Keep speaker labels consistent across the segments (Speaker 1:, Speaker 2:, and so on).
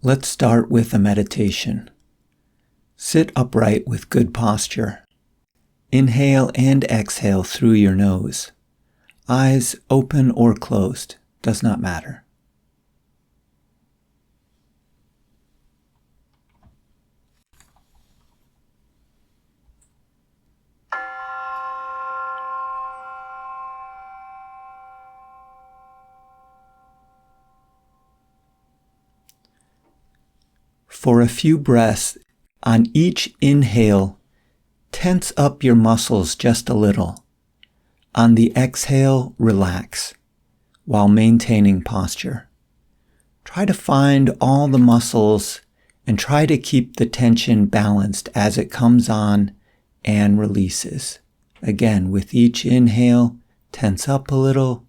Speaker 1: Let's start with a meditation. Sit upright with good posture. Inhale and exhale through your nose. Eyes open or closed, does not matter. For a few breaths, on each inhale, tense up your muscles just a little. On the exhale, relax, while maintaining posture. Try to find all the muscles and try to keep the tension balanced as it comes on and releases. Again, with each inhale, tense up a little,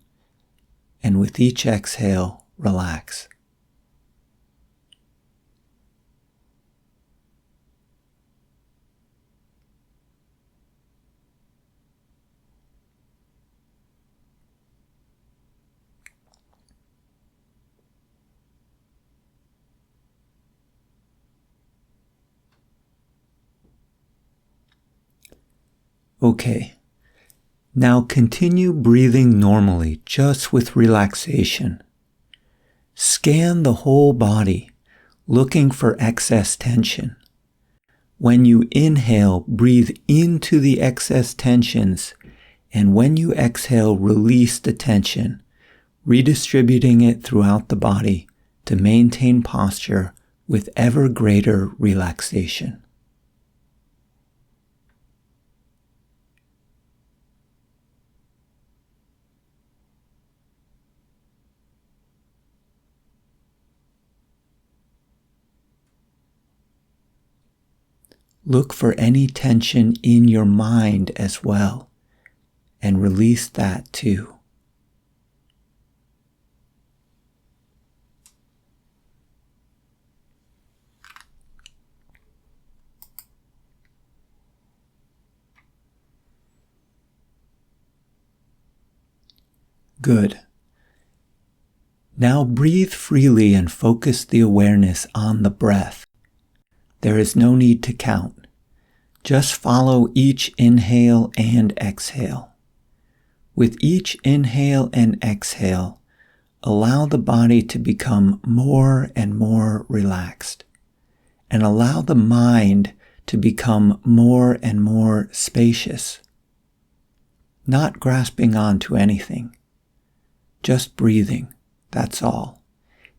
Speaker 1: and with each exhale, relax. Okay, now continue breathing normally, just with relaxation. Scan the whole body, looking for excess tension. When you inhale, breathe into the excess tensions, and when you exhale, release the tension, redistributing it throughout the body to maintain posture with ever greater relaxation. Look for any tension in your mind as well, and release that too. Good. Now breathe freely and focus the awareness on the breath. There is no need to count. Just follow each inhale and exhale. With each inhale and exhale, allow the body to become more and more relaxed, and allow the mind to become more and more spacious, not grasping onto anything, just breathing, that's all,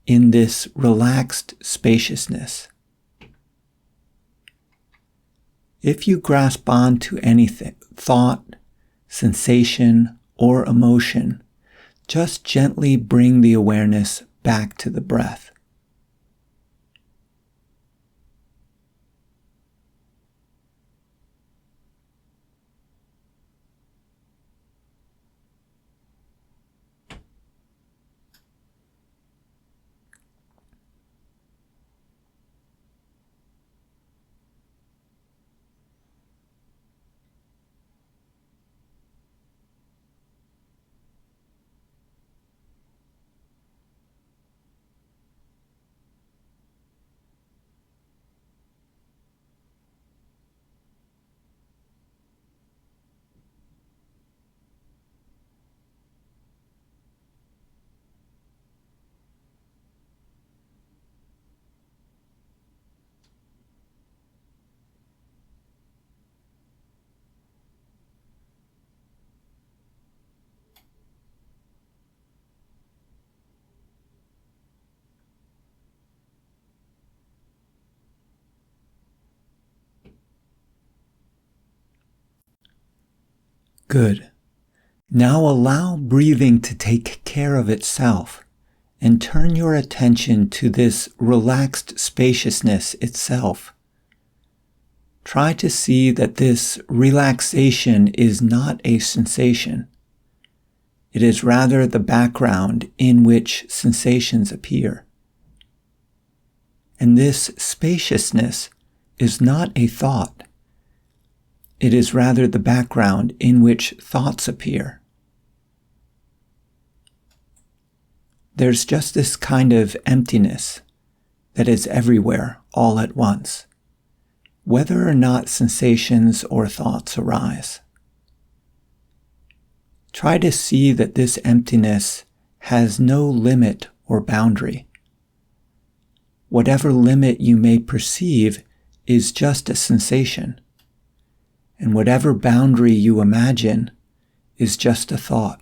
Speaker 1: in this relaxed spaciousness. If you grasp on to anything, thought, sensation, or emotion, just gently bring the awareness back to the breath. Good. Now allow breathing to take care of itself and turn your attention to this relaxed spaciousness itself. Try to see that this relaxation is not a sensation. It is rather the background in which sensations appear. And this spaciousness is not a thought. It is rather the background in which thoughts appear. There's just this kind of emptiness, that is everywhere all at once, whether or not sensations or thoughts arise. Try to see that this emptiness has no limit or boundary. Whatever limit you may perceive is just a sensation, and whatever boundary you imagine is just a thought.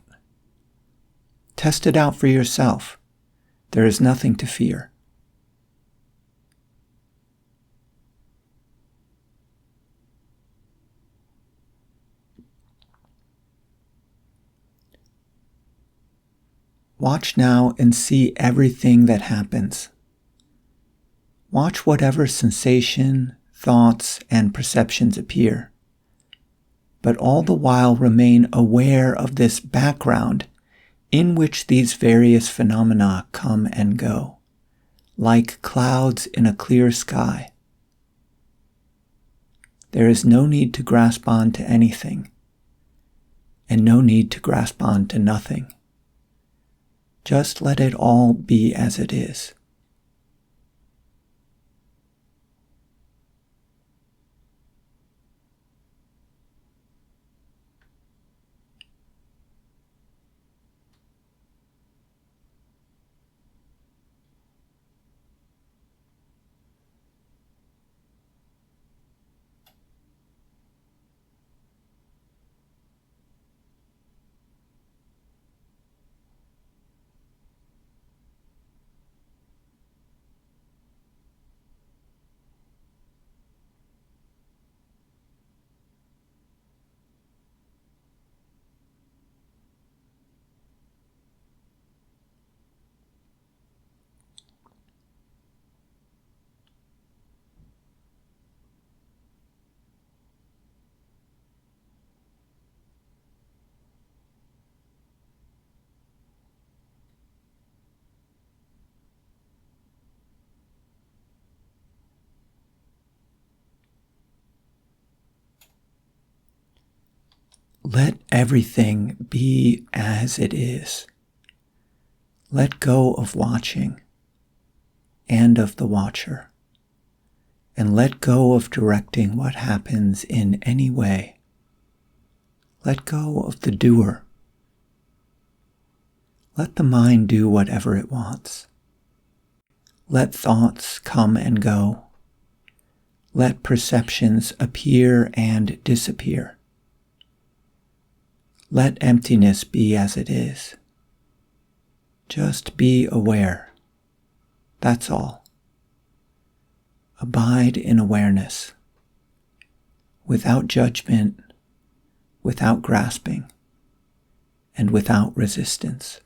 Speaker 1: Test it out for yourself. There is nothing to fear. Watch now and see everything that happens. Watch whatever sensation, thoughts, and perceptions appear, but all the while remain aware of this background in which these various phenomena come and go, like clouds in a clear sky. There is no need to grasp on to anything, and no need to grasp on to nothing. Just let it all be as it is. Let everything be as it is. Let go of watching and of the watcher, and let go of directing what happens in any way. Let go of the doer. Let the mind do whatever it wants. Let thoughts come and go. Let perceptions appear and disappear. Let emptiness be as it is. Just be aware. That's all. Abide in awareness, without judgment, without grasping, and without resistance.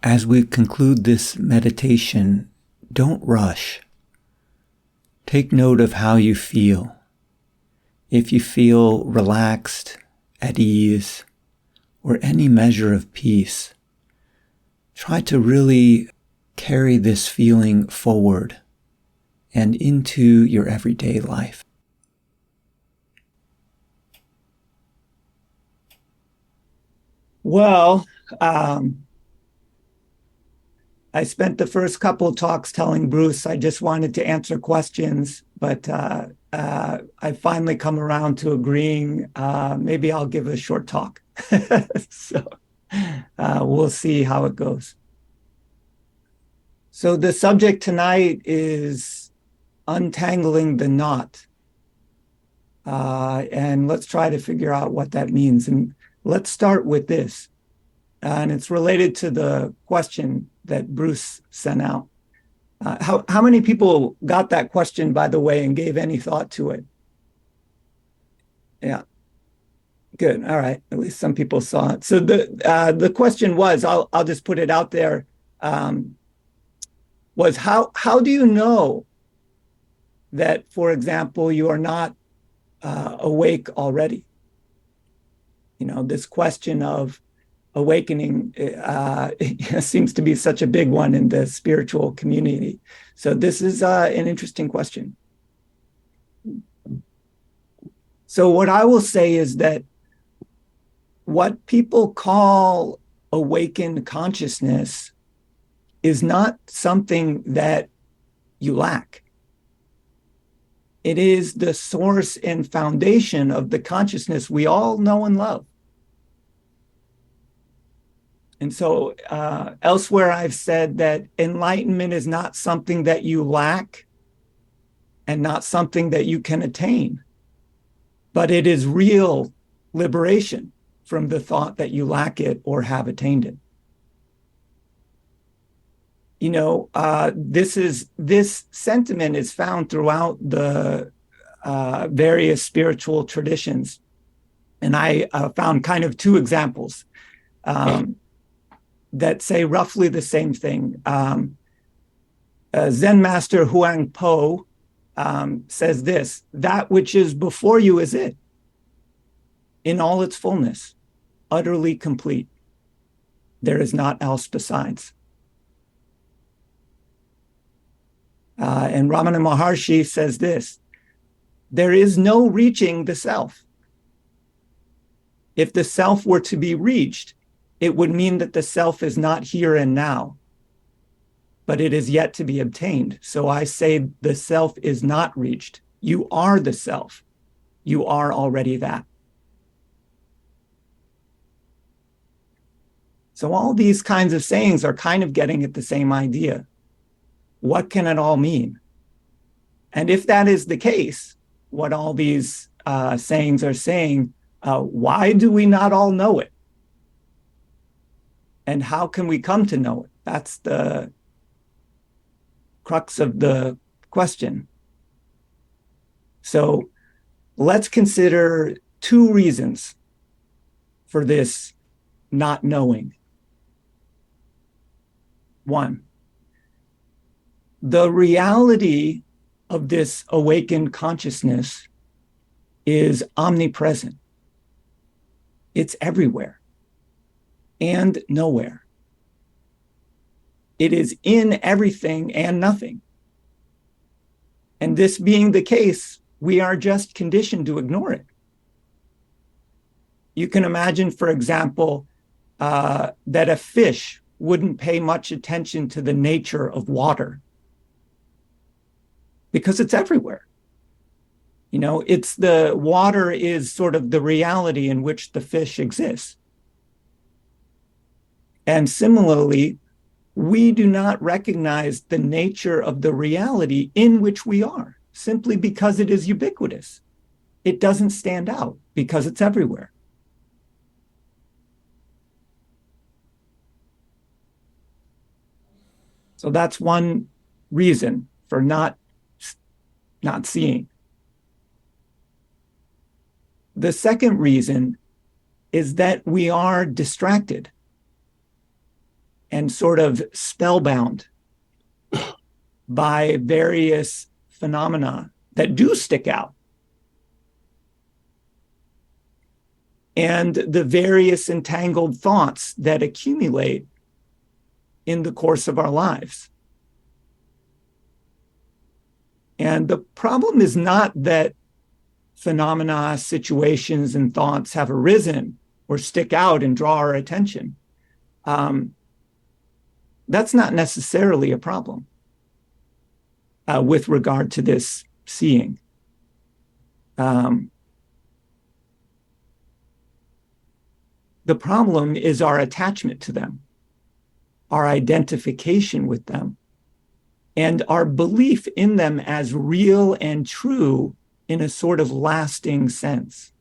Speaker 1: As we conclude this meditation, don't rush. Take note of how you feel. If you feel relaxed, at ease, or any measure of peace, try to really carry this feeling forward and into your everyday life.
Speaker 2: Well, I spent the first couple of talks telling Bruce I just wanted to answer questions, but I finally come around to agreeing maybe I'll give a short talk. So we'll see how it goes. So the subject tonight is untangling the knot. And let's try to figure out what that means. And let's start with this. And it's related to the question that Bruce sent out. How many people got that question, by the way, and gave any thought to it? Yeah, good. All right. At least some people saw it. So the question was, I'll just put it out there, was how do you know that, for example, you are not awake already? You know, this question of awakening seems to be such a big one in the spiritual community. So this is an interesting question. So what I will say is that what people call awakened consciousness is not something that you lack. It is the source and foundation of the consciousness we all know and love. And so elsewhere, I've said that enlightenment is not something that you lack and not something that you can attain, but it is real liberation from the thought that you lack it or have attained it. You know, this sentiment is found throughout the various spiritual traditions. And I found kind of two examples that say roughly the same thing. Zen master Huang Po says this: that which is before you is it, in all its fullness, utterly complete. There is naught else besides. And Ramana Maharshi says this: there is no reaching the self. If the self were to be reached, it would mean that the self is not here and now, but it is yet to be obtained. So I say the self is not reached. You are the self. You are already that. So all these kinds of sayings are kind of getting at the same idea. What can it all mean? And if that is the case, what all these sayings are saying, why do we not all know it? And how can we come to know it? That's the crux of the question. So let's consider two reasons for this not knowing. One, the reality of this awakened consciousness is omnipresent. It's everywhere and nowhere. It is in everything and nothing. And this being the case, we are just conditioned to ignore it. You can imagine, for example, that a fish wouldn't pay much attention to the nature of water because it's everywhere. You know, it's the water is sort of the reality in which the fish exists. And similarly, we do not recognize the nature of the reality in which we are simply because it is ubiquitous. It doesn't stand out because it's everywhere. So that's one reason for not seeing. The second reason is that we are distracted. and sort of spellbound by various phenomena that do stick out, and the various entangled thoughts that accumulate in the course of our lives. And the problem is not that phenomena, situations, and thoughts have arisen or stick out and draw our attention. That's not necessarily a problem with regard to this seeing. The problem is our attachment to them, our identification with them, and our belief in them as real and true in a sort of lasting sense.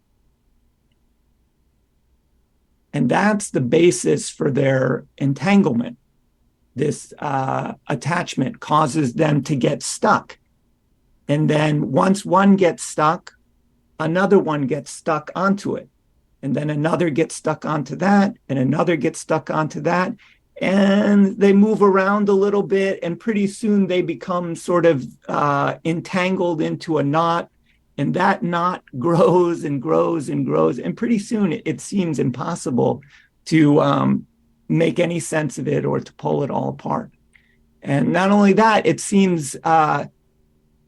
Speaker 2: And that's the basis for their entanglement. This attachment causes them to get stuck. And then once one gets stuck, another one gets stuck onto it. And then another gets stuck onto that, and another gets stuck onto that. And they move around a little bit, and pretty soon they become sort of entangled into a knot. And that knot grows and grows and grows. And pretty soon it seems impossible to make any sense of it or to pull it all apart. And not only that, it seems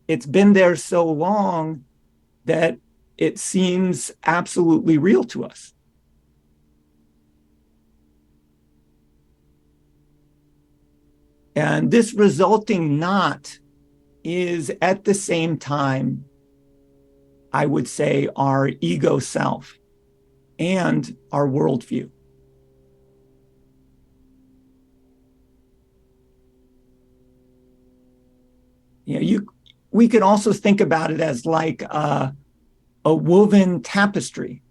Speaker 2: it's been there so long that it seems absolutely real to us. And this resulting knot is at the same time, I would say, our ego self and our worldview. We could also think about it as like a woven tapestry.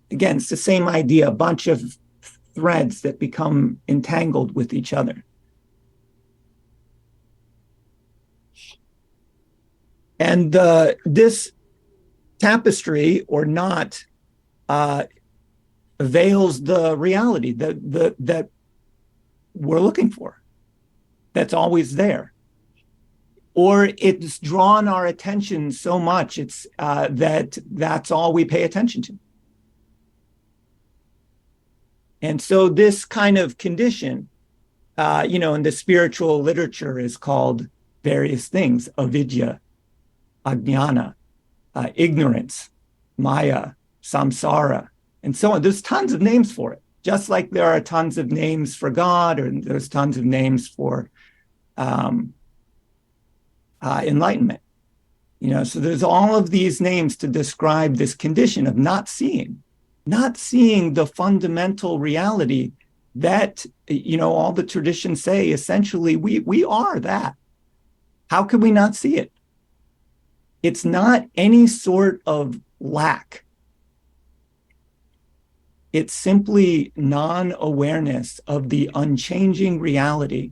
Speaker 2: Again, it's the same idea, a bunch of threads that become entangled with each other. And this tapestry or knot veils the reality that we're looking for, that's always there. Or it's drawn our attention so much that's all we pay attention to. And so this kind of condition, in the spiritual literature is called various things: avidya, ajnana, ignorance, maya, samsara, and so on. There's tons of names for it, just like there are tons of names for God, or there's tons of names for enlightenment. So there's all of these names to describe this condition of not seeing the fundamental reality that, all the traditions say, essentially, we are that. How can we not see it? It's not any sort of lack. It's simply non-awareness of the unchanging reality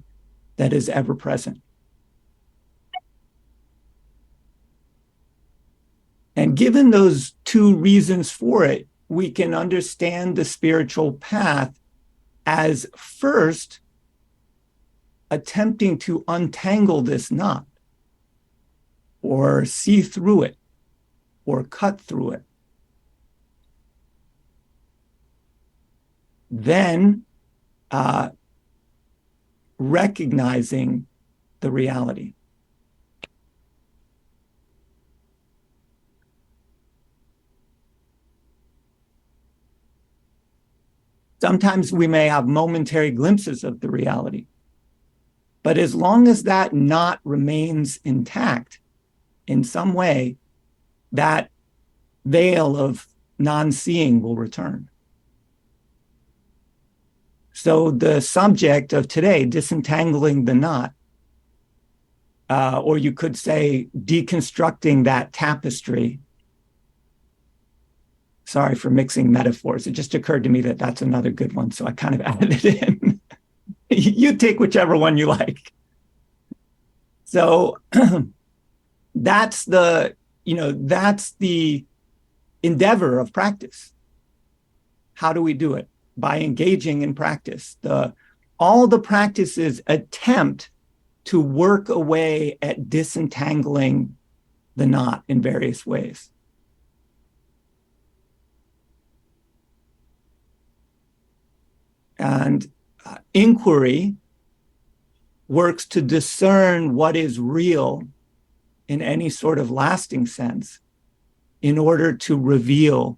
Speaker 2: that is ever present. And given those two reasons for it, we can understand the spiritual path as first attempting to untangle this knot, or see through it, or cut through it. Then recognizing the reality. Sometimes we may have momentary glimpses of the reality, but as long as that knot remains intact in some way, that veil of non-seeing will return. So the subject of today, disentangling the knot, or you could say deconstructing that tapestry. Sorry for mixing metaphors. It just occurred to me that that's another good one, so I kind of added it in. You take whichever one you like. So that's the endeavor of practice. How do we do it? by engaging in practice. All the practices attempt to work away at disentangling the knot in various ways. And inquiry works to discern what is real in any sort of lasting sense in order to reveal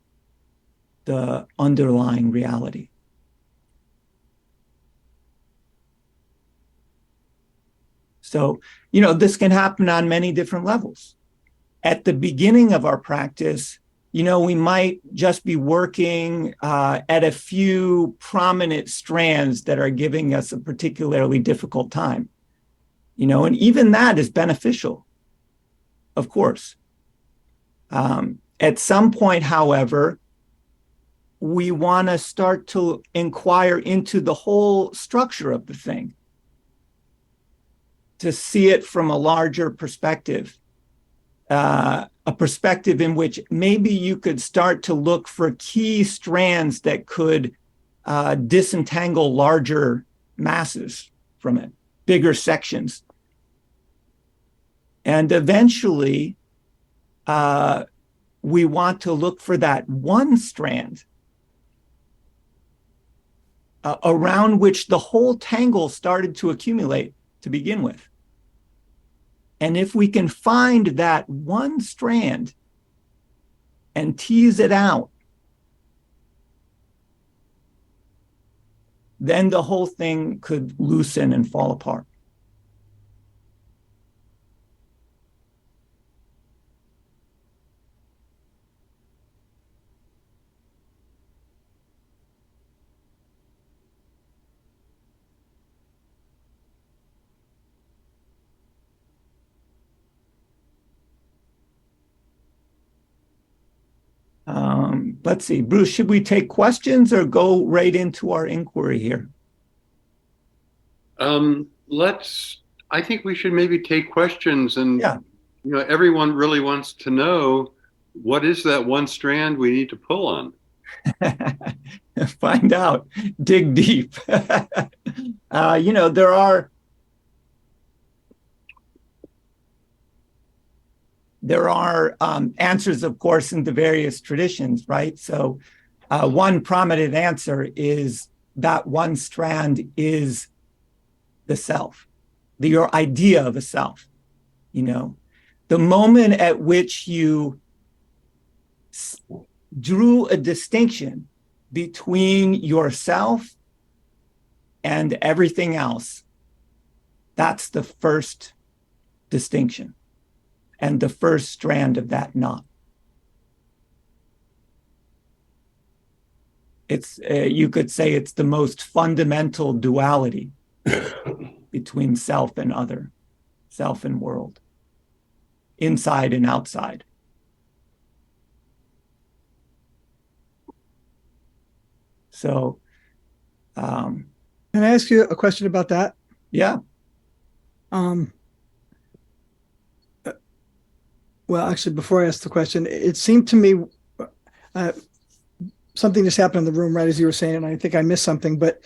Speaker 2: the underlying reality. So, this can happen on many different levels. At the beginning of our practice, we might just be working at a few prominent strands that are giving us a particularly difficult time. And even that is beneficial, of course. At some point, however, we want to start to inquire into the whole structure of the thing, to see it from a larger perspective, a perspective in which maybe you could start to look for key strands that could disentangle larger masses from it, bigger sections. And eventually, we want to look for that one strand around which the whole tangle started to accumulate to begin with. And if we can find that one strand and tease it out, then the whole thing could loosen and fall apart. Let's see, Bruce, should we take questions or go right into our inquiry here?
Speaker 3: I think we should maybe take questions, and
Speaker 2: yeah.
Speaker 3: Everyone really wants to know, what is that one strand we need to pull on?
Speaker 2: Find out, dig deep. There are answers, of course, in the various traditions, right? So one prominent answer is that one strand is the self, your idea of a self. The moment at which you drew a distinction between yourself and everything else, that's the first distinction and the first strand of that knot. It's you could say it's the most fundamental duality between self and other, self and world, inside and outside. So,
Speaker 4: can I ask you a question about that?
Speaker 2: Yeah.
Speaker 4: Well, actually, before I ask the question, it seemed to me something just happened in the room right as you were saying, and I think I missed something. But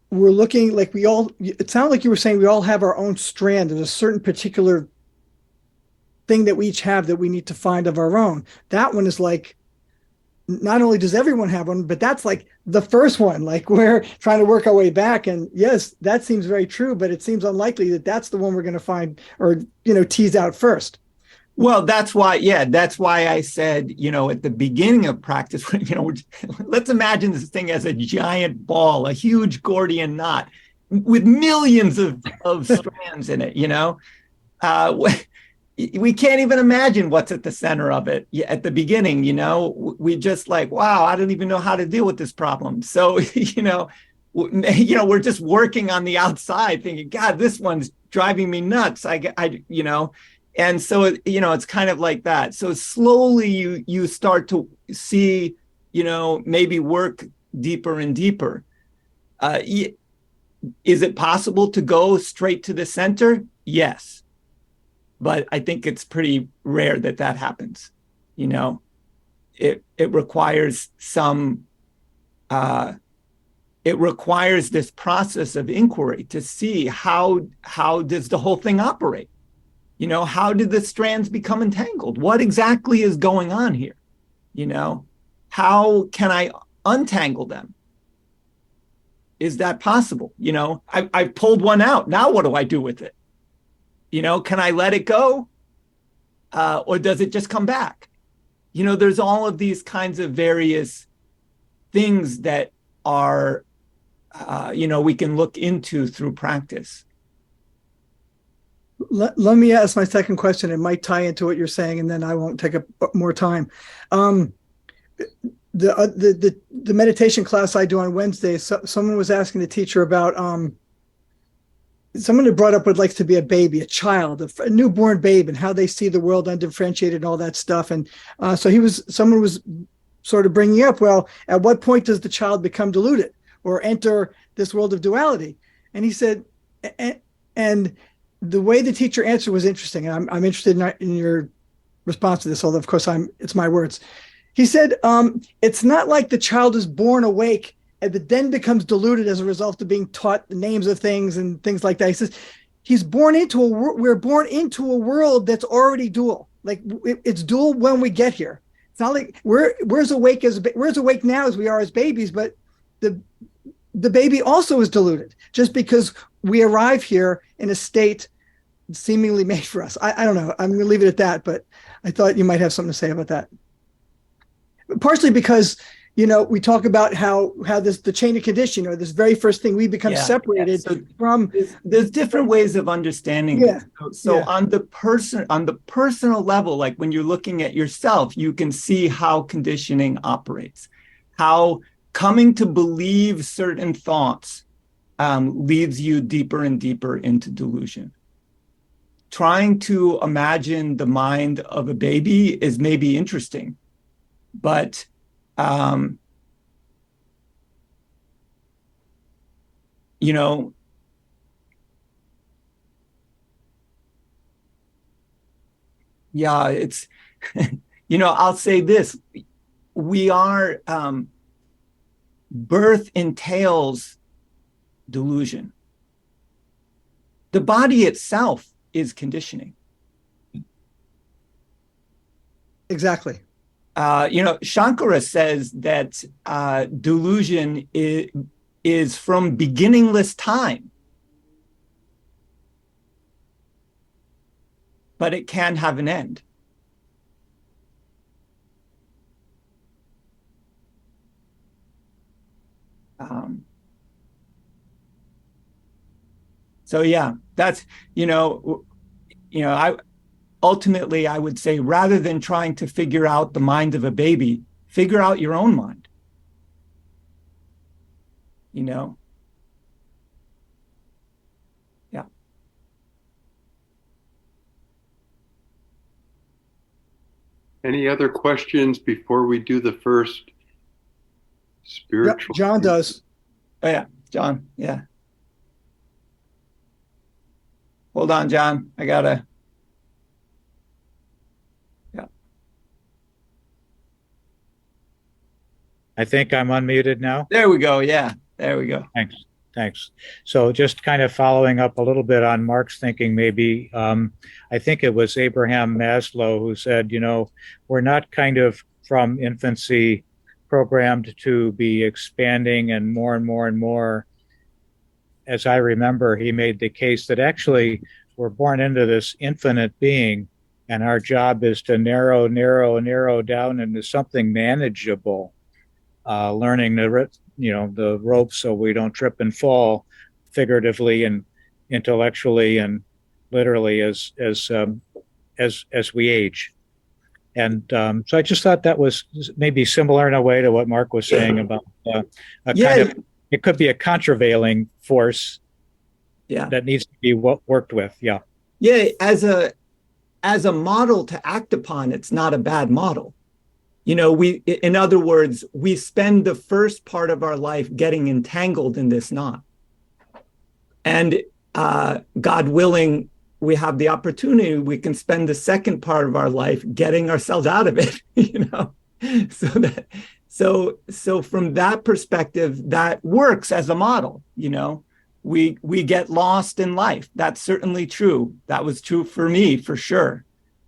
Speaker 4: we're looking like it sounded like you were saying we all have our own strand. There's a certain particular thing that we each have that we need to find of our own. That one is like, not only does everyone have one, but that's like the first one. Like we're trying to work our way back. And yes, that seems very true, but it seems unlikely that that's the one we're going to find or, tease out first.
Speaker 2: Well, that's why I said, at the beginning of practice, let's imagine this thing as a giant ball, a huge Gordian knot with millions of strands in it, we can't even imagine what's at the center of it at the beginning. We just like, wow, I don't even know how to deal with this problem. So, we're just working on the outside thinking, God, this one's driving me nuts. And so, it's kind of like that. So slowly you start to see, maybe work deeper and deeper. Is it possible to go straight to the center? Yes. But I think it's pretty rare that happens. It requires some it requires this process of inquiry to see how does the whole thing operate. How did the strands become entangled? What exactly is going on here? How can I untangle them? Is that possible? I've pulled one out. Now what do I do with it? Can I let it go? Or does it just come back? There's all of these kinds of various things that are, we can look into through practice.
Speaker 4: Let me ask my second question. It might tie into what you're saying, and then I won't take up more time. The meditation class I do on Wednesday, someone was asking the teacher about someone had brought up what it likes to be a baby, a child, a newborn babe, and how they see the world undifferentiated and all that stuff. And so someone was sort of bringing up, well, at what point does the child become deluded or enter this world of duality? And he said, and the way the teacher answered was interesting. And I'm interested in your response to this, although of course it's my words. He said, it's not like the child is born awake and then becomes deluded as a result of being taught the names of things and things like that. He says, we're born into a world that's already dual. Like it's dual when we get here. It's not like we're as awake now as we are as babies, but the baby also is deluded just because we arrive here in a state seemingly made for us. I don't know. I'm going to leave it at that, but I thought you might have something to say about that. Partially because, we talk about how the chain of conditioning, or this very first thing, we become separated from.
Speaker 2: There's different ways of understanding this. So on the personal level, like when you're looking at yourself, you can see how conditioning operates, how coming to believe certain thoughts leads you deeper and deeper into delusion. Trying to imagine the mind of a baby is maybe interesting, but it's, I'll say this, we are, birth entails delusion. The body itself is conditioning.
Speaker 4: Exactly.
Speaker 2: Shankara says that delusion is from beginningless time, but it can have an end. So yeah, that's, ultimately, I would say, rather than trying to figure out the mind of a baby, figure out your own mind. Yeah.
Speaker 3: Any other questions before we do the first spiritual?
Speaker 4: Yep, John does.
Speaker 2: Oh yeah, John. Yeah. Hold on, John. I gotta.
Speaker 5: I think I'm unmuted now.
Speaker 2: There we go. Yeah, there we go.
Speaker 5: Thanks. So just kind of following up a little bit on Mark's thinking, maybe, I think it was Abraham Maslow who said, we're not kind of from infancy programmed to be expanding and more and more and more. As I remember, he made the case that actually we're born into this infinite being, and our job is to narrow down into something manageable. Learning the ropes so we don't trip and fall, figuratively and intellectually and literally as we age. And so I just thought that was maybe similar in a way to what Mark was saying about it could be a countervailing force that needs to be worked with. Yeah.
Speaker 2: As a model to act upon, it's not a bad model. In other words, we spend the first part of our life getting entangled in this knot. And God willing, we have the opportunity, we can spend the second part of our life getting ourselves out of it, so that So from that perspective, that works as a model. We get lost in life. That's certainly true. That was true for me, for sure.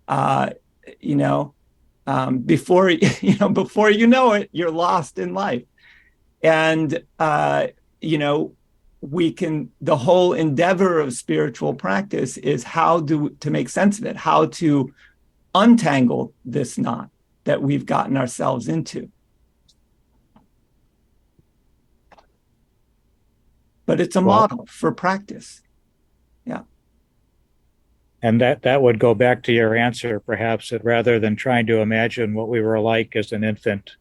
Speaker 2: Uh, you know, before before you know it, you're lost in life. And the whole endeavor of spiritual practice is to make sense of it, how to untangle this knot that we've gotten ourselves into. But it's a model for practice. Yeah.
Speaker 5: And that would go back to your answer, perhaps, that rather than trying to imagine what we were like as an infant,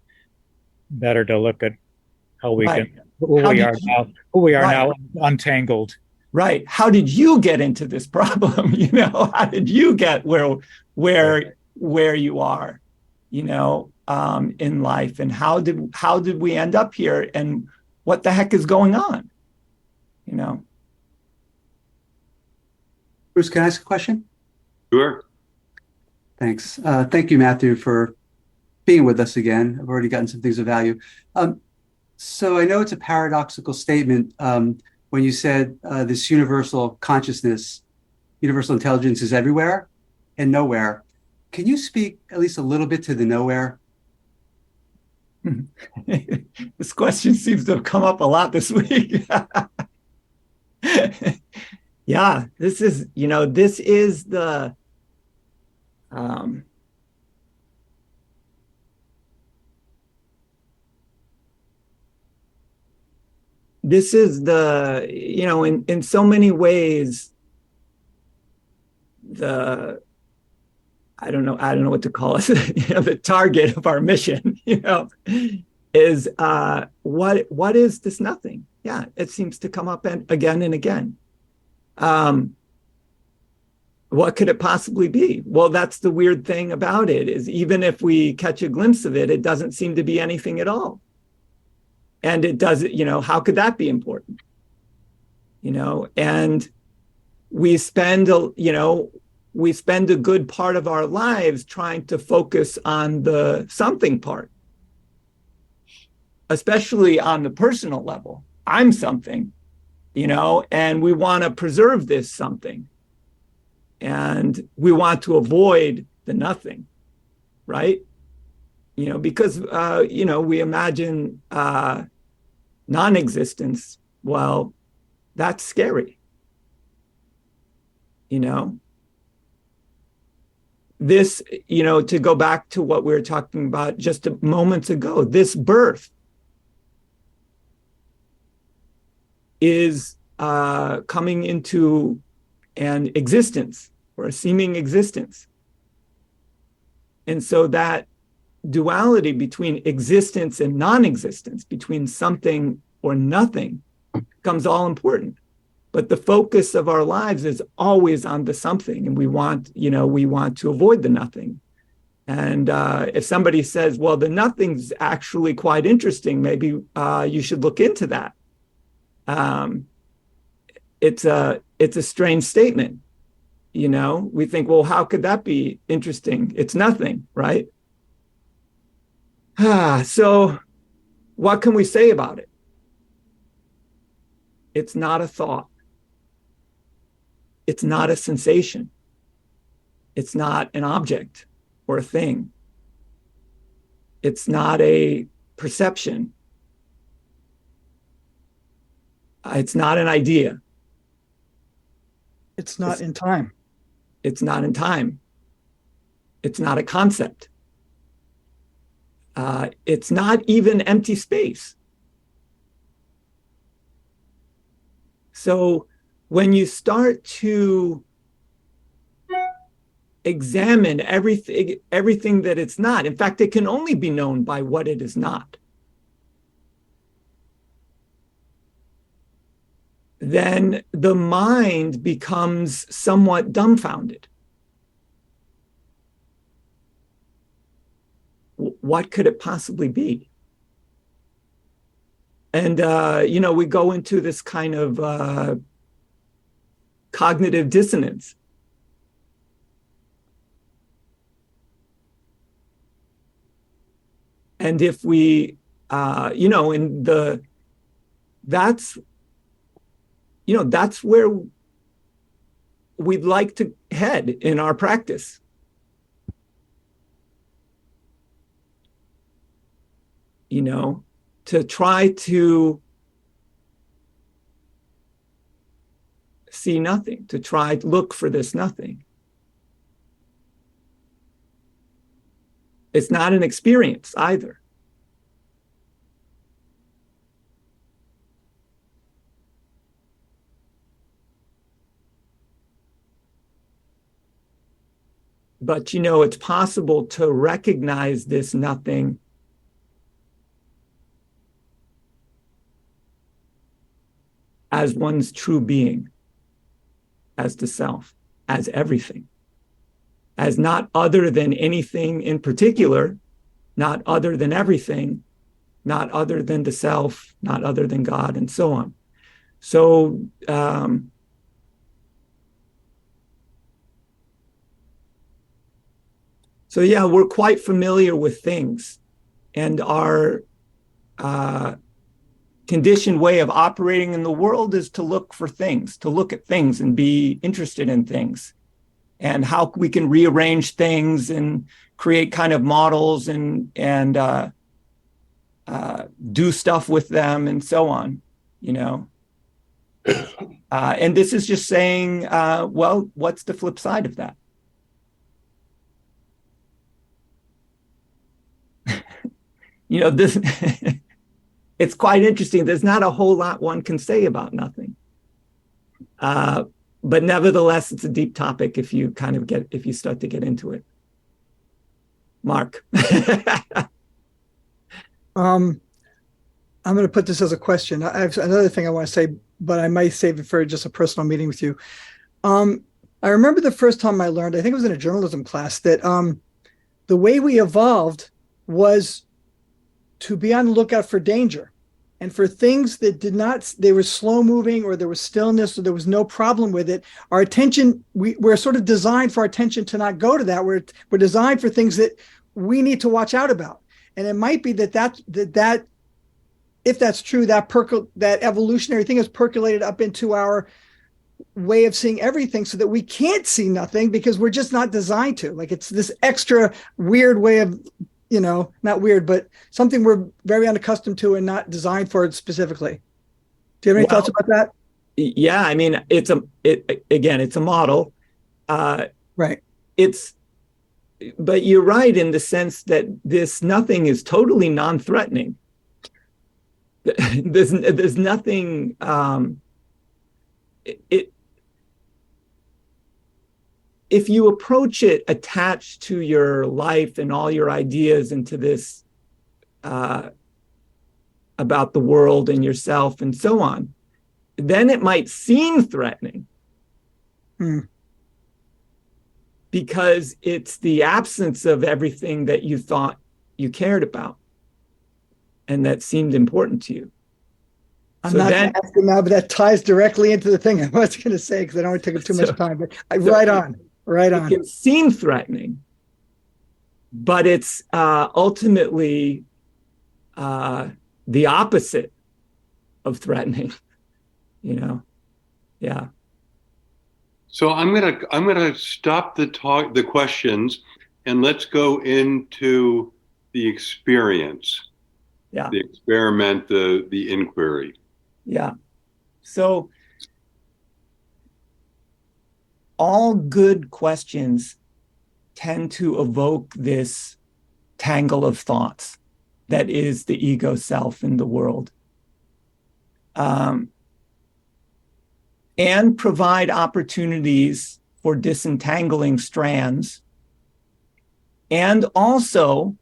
Speaker 5: better to look at how we
Speaker 2: Right.
Speaker 5: can who we are now untangled.
Speaker 2: Right. How did you get into this problem? How did you get where you are, in life, and how did we end up here, and what the heck is going on?
Speaker 6: Bruce, can I ask a question?
Speaker 3: Sure.
Speaker 6: Thanks. Thank you, Matthew, for being with us again. I've already gotten some things of value. So I know it's a paradoxical statement when you said this universal consciousness, universal intelligence is everywhere and nowhere. Can you speak at least a little bit to the nowhere?
Speaker 2: This question seems to have come up a lot this week. Yeah, this is the in so many ways, I don't know what to call it, the target of our mission, is what is this nothing? Yeah, it seems to come up again and again. What could it possibly be? Well, that's the weird thing about it, is even if we catch a glimpse of it, it doesn't seem to be anything at all. And it doesn't, how could that be important? And we spend a good part of our lives trying to focus on the something part, especially on the personal level. I'm something, and we want to preserve this something. And we want to avoid the nothing, right? Because, we imagine non-existence. Well, that's scary. This, to go back to what we were talking about just moments ago, this birth is coming into an existence, or a seeming existence. And so that duality between existence and non-existence, between something or nothing, becomes all important. But the focus of our lives is always on the something, and we want to avoid the nothing. And if somebody says, well, the nothing's actually quite interesting, maybe you should look into that. It's a strange statement. We think, well, how could that be interesting? It's nothing, right? So what can we say about it? It's not a thought. It's not a sensation. It's not an object or a thing. It's not a perception. It's not an idea.
Speaker 4: It's not in time.
Speaker 2: It's not in time. It's not a concept. It's not even empty space. So when you start to examine everything that it's not, in fact, it can only be known by what it is not, then the mind becomes somewhat dumbfounded. What could it possibly be? And, we go into this kind of cognitive dissonance. And if we and that's that's where we'd like to head in our practice. To try to see nothing, to try to look for this nothing. It's not an experience either. But it's possible to recognize this nothing as one's true being, as the self, as everything, as not other than anything in particular, not other than everything, not other than the self, not other than God, and so on. So, yeah, we're quite familiar with things, and our conditioned way of operating in the world is to look for things, to look at things and be interested in things, and how we can rearrange things and create kind of models and do stuff with them and so on, and this is just saying, well, what's the flip side of that? This it's quite interesting. There's not a whole lot one can say about nothing. But nevertheless, it's a deep topic if you start to get into it. Mark.
Speaker 4: I'm going to put this as a question. I have another thing I want to say, but I might save it for just a personal meeting with you. I remember the first time I learned, I think it was in a journalism class, that the way we evolved was to be on the lookout for danger, and for things that they were slow moving, or there was stillness, or there was no problem with it. Our attention, we're sort of designed for our attention to not go to that. We're designed for things that we need to watch out about. And it might be that if that's true, that evolutionary thing has percolated up into our way of seeing everything, so that we can't see nothing because we're just not designed to. Like, it's this extra weird way of, not weird, but something we're very unaccustomed to and not designed for it specifically. Do you have any thoughts about that?
Speaker 2: Yeah, I mean, it's a model.
Speaker 4: Right.
Speaker 2: But you're right in the sense that this nothing is totally non-threatening. There's nothing. If you approach it attached to your life and all your ideas into this about the world and yourself and so on, then it might seem threatening. Because it's the absence of everything that you thought you cared about and that seemed important to you.
Speaker 4: I'm not going to ask you now, but that ties directly into the thing I was going to say, because I don't want to take up too much time. But right on. It
Speaker 2: can seem threatening, but it's ultimately the opposite of threatening. Yeah.
Speaker 3: So I'm gonna stop the questions, and let's go into the experience.
Speaker 2: Yeah.
Speaker 3: The experiment, the inquiry.
Speaker 2: Yeah. So all good questions tend to evoke this tangle of thoughts that is the ego self in the world, and provide opportunities for disentangling strands, and also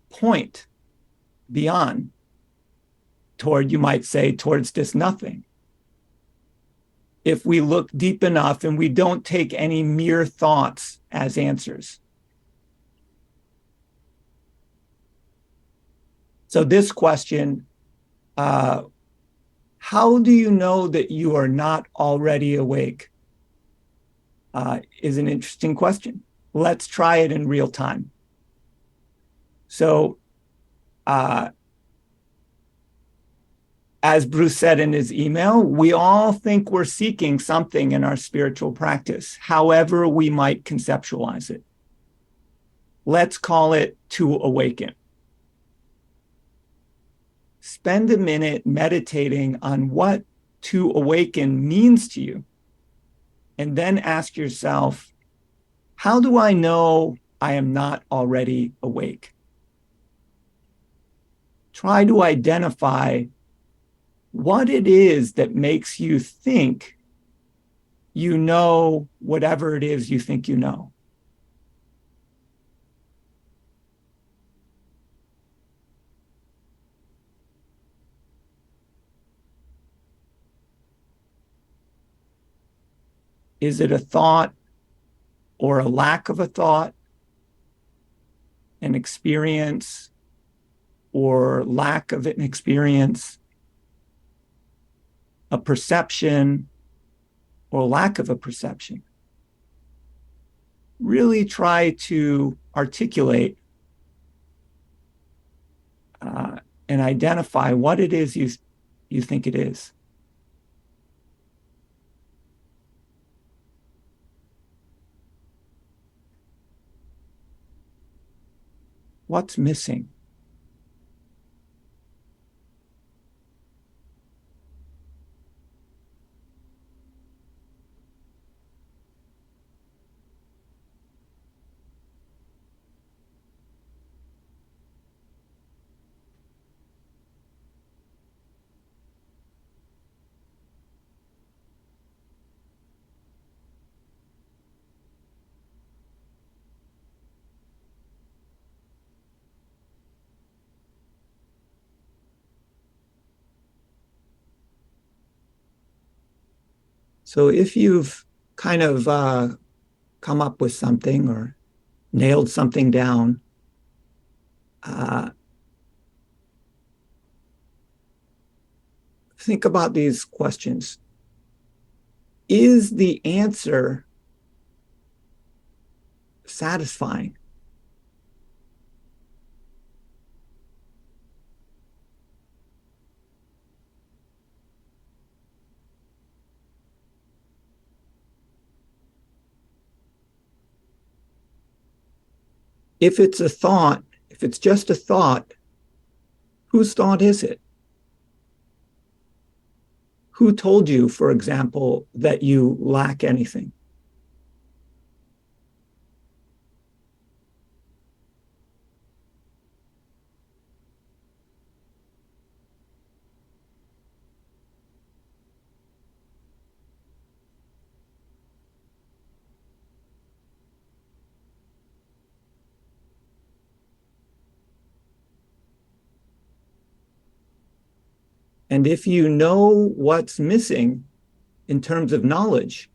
Speaker 2: point beyond toward, you might say, towards this nothing. If we look deep enough and we don't take any mere thoughts as answers. So this question, how do you know that you are not already awake, is an interesting question. Let's try it in real time. So As Bruce said in his email, we all think we're seeking something in our spiritual practice, however we might conceptualize it. Let's call it to awaken. Spend a minute meditating on what to awaken means to you, and then ask yourself, how do I know I am not already awake? Try to identify what it is that makes you think you know whatever it is you think you know. Is it a thought or a lack of a thought, an experience or lack of an experience, a perception or lack of a perception? Really try to articulate and identify what it is you think it is. What's missing? So if you've kind of come up with something or nailed something down, think about these questions. Is the answer satisfying? If it's a thought, if it's just a thought, whose thought is it? Who told you, for example, that you lack anything? And if you know what's missing in terms of knowledge,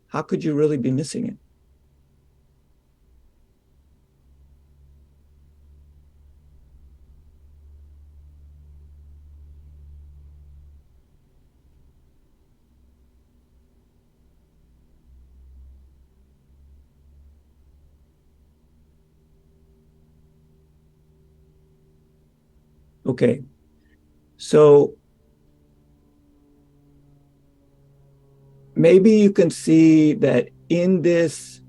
Speaker 2: how could you really be missing it? Okay, so maybe you can see that in this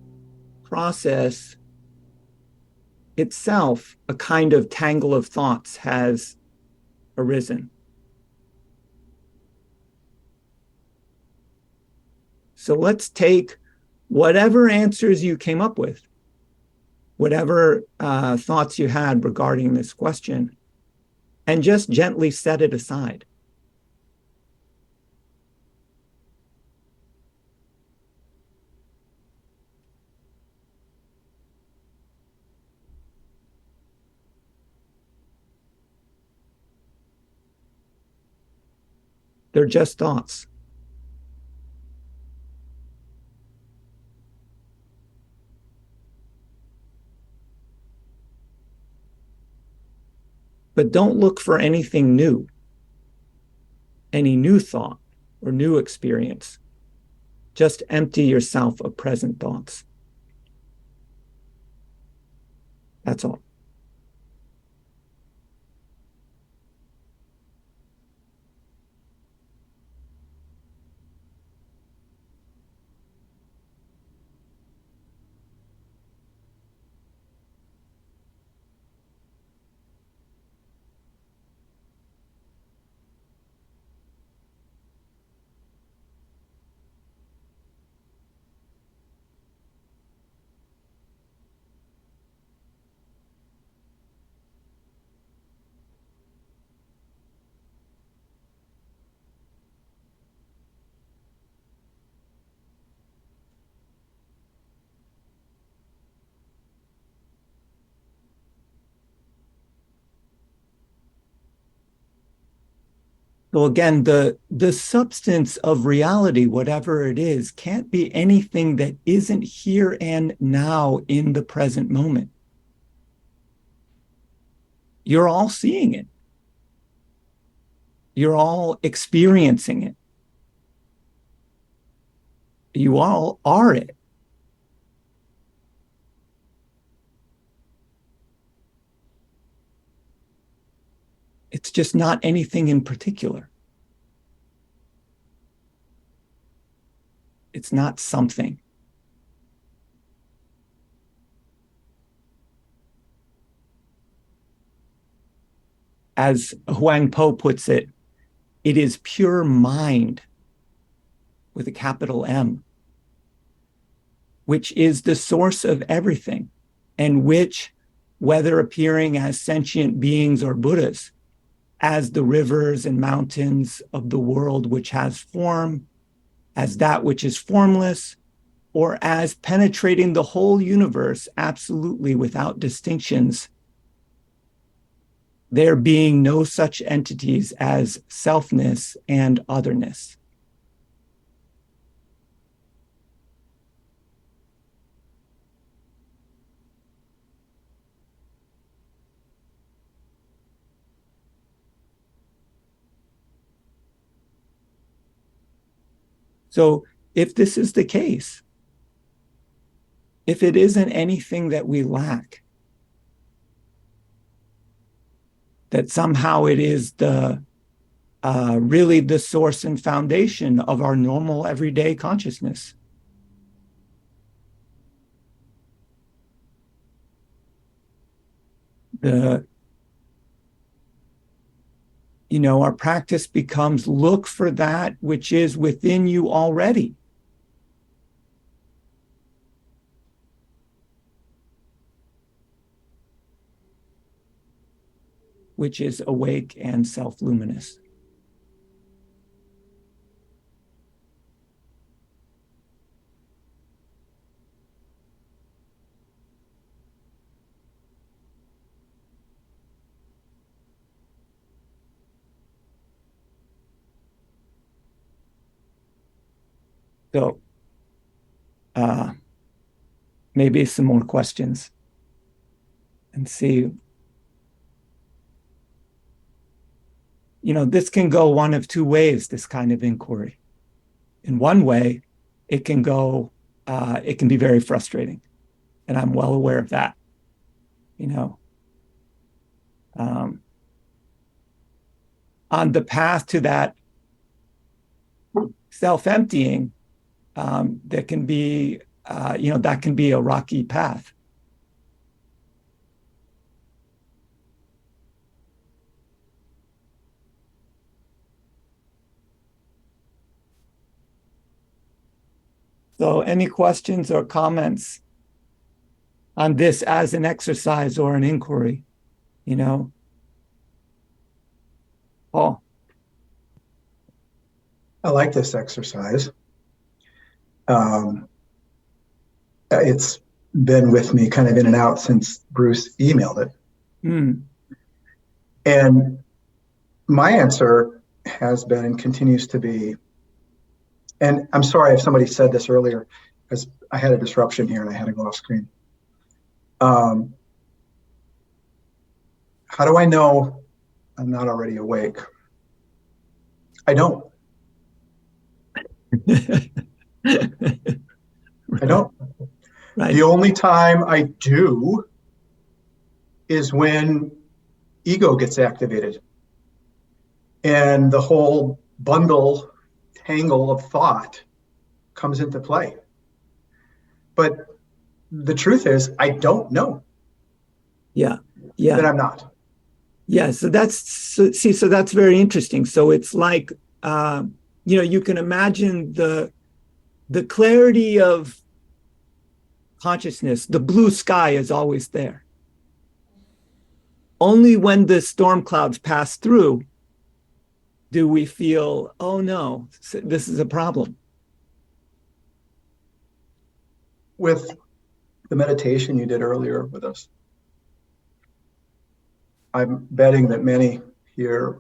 Speaker 2: process itself, a kind of tangle of thoughts has arisen. So let's take whatever answers you came up with, whatever thoughts you had regarding this question, and just gently set it aside. They're just thoughts. But don't look for anything new, any new thought or new experience. Just empty yourself of present thoughts. That's all. So again, the substance of reality, whatever it is, can't be anything that isn't here and now in the present moment. You're all seeing it. You're all experiencing it. You all are it. It's just not anything in particular. It's not something. As Huang Po puts it, it is pure mind with a capital M, which is the source of everything, and which, whether appearing as sentient beings or Buddhas, as the rivers and mountains of the world which has form, as that which is formless, or as penetrating the whole universe absolutely without distinctions, there being no such entities as selfness and otherness. So if this is the case, if it isn't anything that we lack, that somehow it is the really the source and foundation of our normal everyday consciousness. Our practice becomes look for that which is within you already. Which is awake and self-luminous. So maybe some more questions and see. This can go one of two ways, this kind of inquiry. In one way, it can be very frustrating. And I'm well aware of that. On the path to that self-emptying, that can be a rocky path. So any questions or comments on this as an exercise or an inquiry? Paul?
Speaker 7: I like this exercise. It's been with me kind of in and out since Bruce emailed it. And my answer has been and continues to be, and I'm sorry if somebody said this earlier, because I had a disruption here and I had to go off screen. How do I know I'm not already awake? I don't. I don't.
Speaker 2: Right.
Speaker 7: The only time I do is when ego gets activated and the whole tangle of thought comes into play. But the truth is, I don't know.
Speaker 2: Yeah.
Speaker 7: That I'm not.
Speaker 2: Yeah. So that's very interesting. So it's like, you can imagine the clarity of consciousness, the blue sky is always there. Only when the storm clouds pass through do we feel, oh no, this is a problem.
Speaker 7: With the meditation you did earlier with us, I'm betting that many here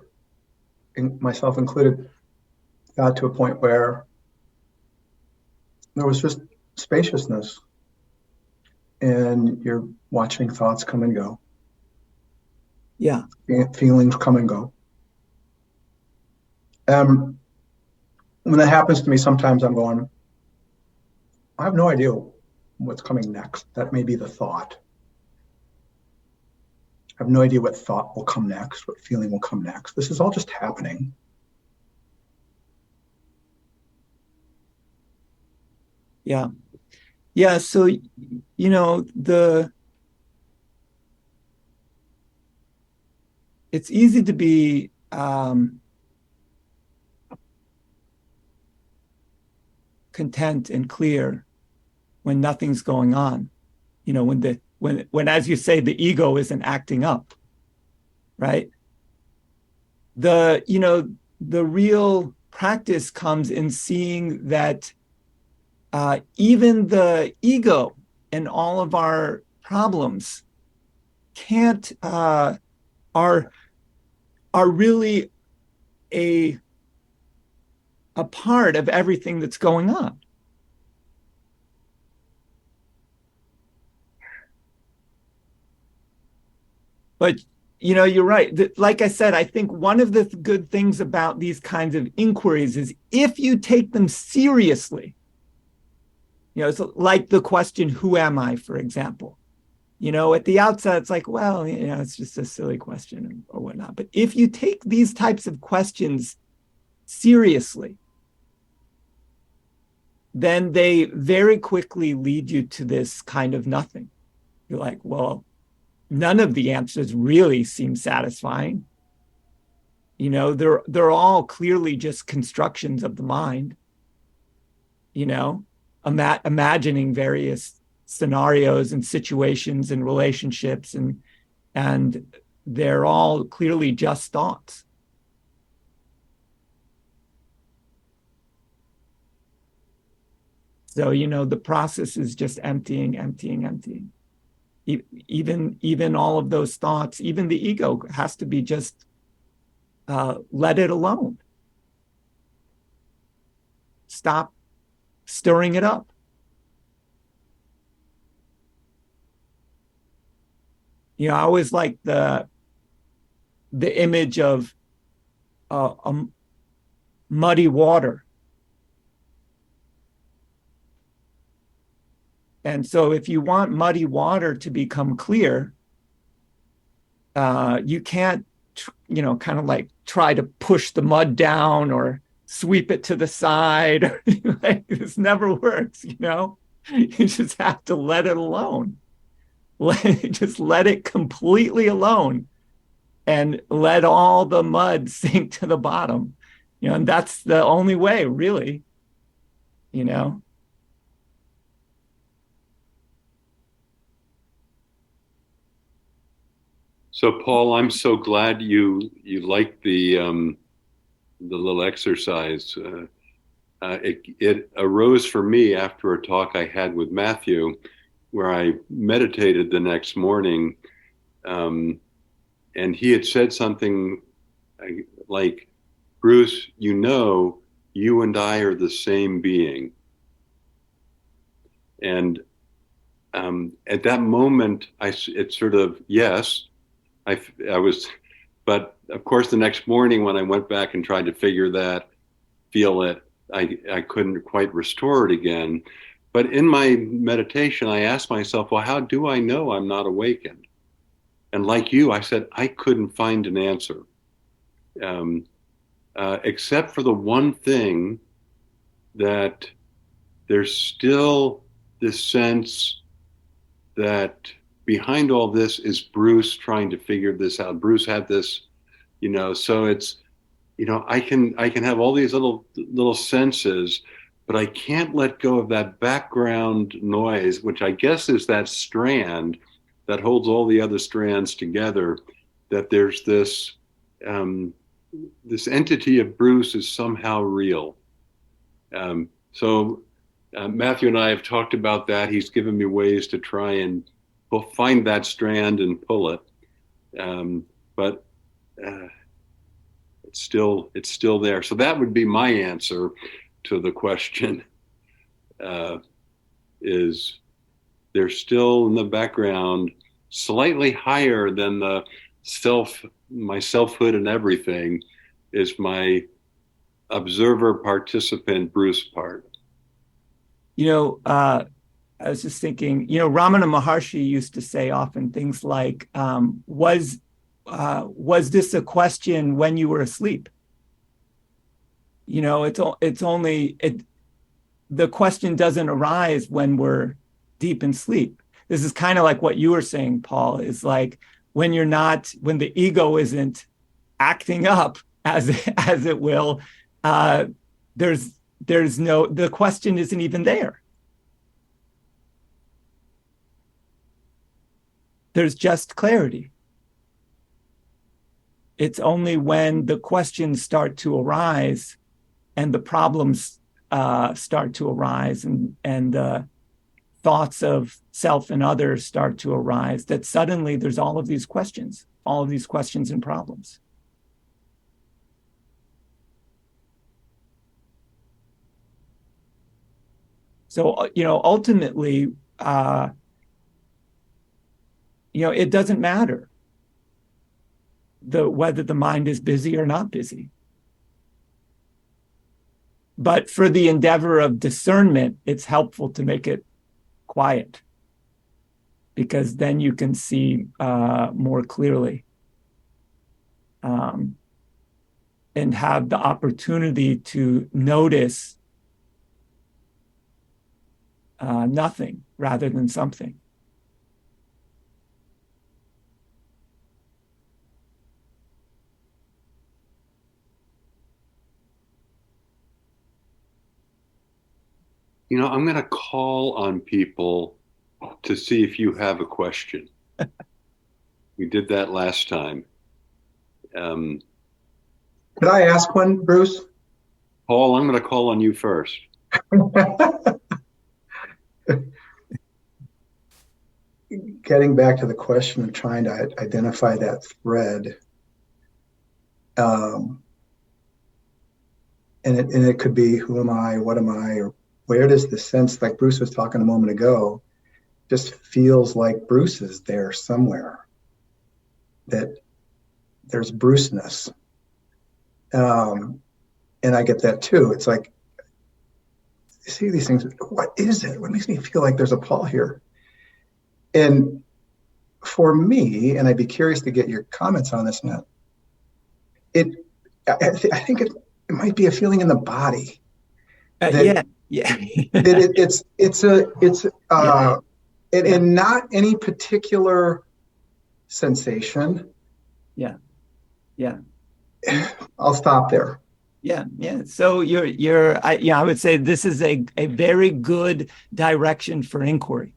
Speaker 7: myself included, got to a point where there was just spaciousness, and you're watching thoughts come and go,
Speaker 2: Yeah.
Speaker 7: feelings come and go. When that happens to me, sometimes I'm going, I have no idea what's coming next. That may be the thought. I have no idea what thought will come next, what feeling will come next. This is all just happening.
Speaker 2: Yeah. Yeah. So, it's easy to be content and clear when nothing's going on. When as you say, the ego isn't acting up, right? The real practice comes in seeing that even the ego and all of our problems can't are really a part of everything that's going on. But you're right. Like I said, I think one of the good things about these kinds of inquiries is if you take them seriously, it's like the question, who am I, for example? At the outset, it's like, well, it's just a silly question or whatnot. But if you take these types of questions seriously, then they very quickly lead you to this kind of nothing. You're like, well, none of the answers really seem satisfying. They're all clearly just constructions of the mind, imagining various scenarios and situations and relationships, and they're all clearly just thoughts. So, the process is just emptying. Even all of those thoughts, even the ego has to be just let it alone. Stop stirring it up. I always like the image of muddy water. And so if you want muddy water to become clear, you can't, kind of like try to push the mud down or sweep it to the side. This never works, You just have to let it alone. Just let it completely alone and let all the mud sink to the bottom. And that's the only way, really,
Speaker 3: So, Paul, I'm so glad you liked the little exercise. It arose for me after a talk I had with Matthew, where I meditated the next morning, and he had said something like, "Bruce, you and I are the same being," and at that moment, it sort of yes. I was, but of course, the next morning when I went back and tried to feel it, I couldn't quite restore it again. But in my meditation, I asked myself, well, how do I know I'm not awakened? And like you, I said, I couldn't find an answer, except for the one thing that there's still this sense that behind all this is Bruce trying to figure this out. Bruce had this, so it's, I can have all these little senses, but I can't let go of that background noise, which I guess is that strand that holds all the other strands together, that there's this entity of Bruce is somehow real. So Matthew and I have talked about that. He's given me ways to try and find that strand and pull it. But It's still there. So that would be my answer to the question. Is they're still in the background, slightly higher than the my selfhood and everything is my observer, participant, Bruce part.
Speaker 2: I was just thinking, Ramana Maharshi used to say often things like, was this a question when you were asleep? The question doesn't arise when we're deep in sleep. This is kind of like what you were saying, Paul, is like when the ego isn't acting up as it will, the question isn't even there. There's just clarity. It's only when the questions start to arise and the problems start to arise and thoughts of self and others start to arise that suddenly there's all of these questions and problems. So, ultimately, it doesn't matter whether the mind is busy or not busy. But for the endeavor of discernment, it's helpful to make it quiet, because then you can see more clearly and have the opportunity to notice nothing rather than something.
Speaker 3: I'm going to call on people to see if you have a question. We did that last time.
Speaker 7: Could I ask one, Bruce?
Speaker 3: Paul, I'm going to call on you first.
Speaker 7: Getting back to the question of trying to identify that thread, and it could be, who am I, what am I, or where does the sense, like Bruce was talking a moment ago, just feels like Bruce is there somewhere, that there's Bruceness. And I get that too. It's like, you see these things, what is it? What makes me feel like there's a Paul here? And for me, and I'd be curious to get your comments on this, Matt, I think it might be a feeling in the body.
Speaker 2: Yeah.
Speaker 7: And not any particular sensation.
Speaker 2: Yeah.
Speaker 7: I'll stop there.
Speaker 2: Yeah. So I would say this is a very good direction for inquiry.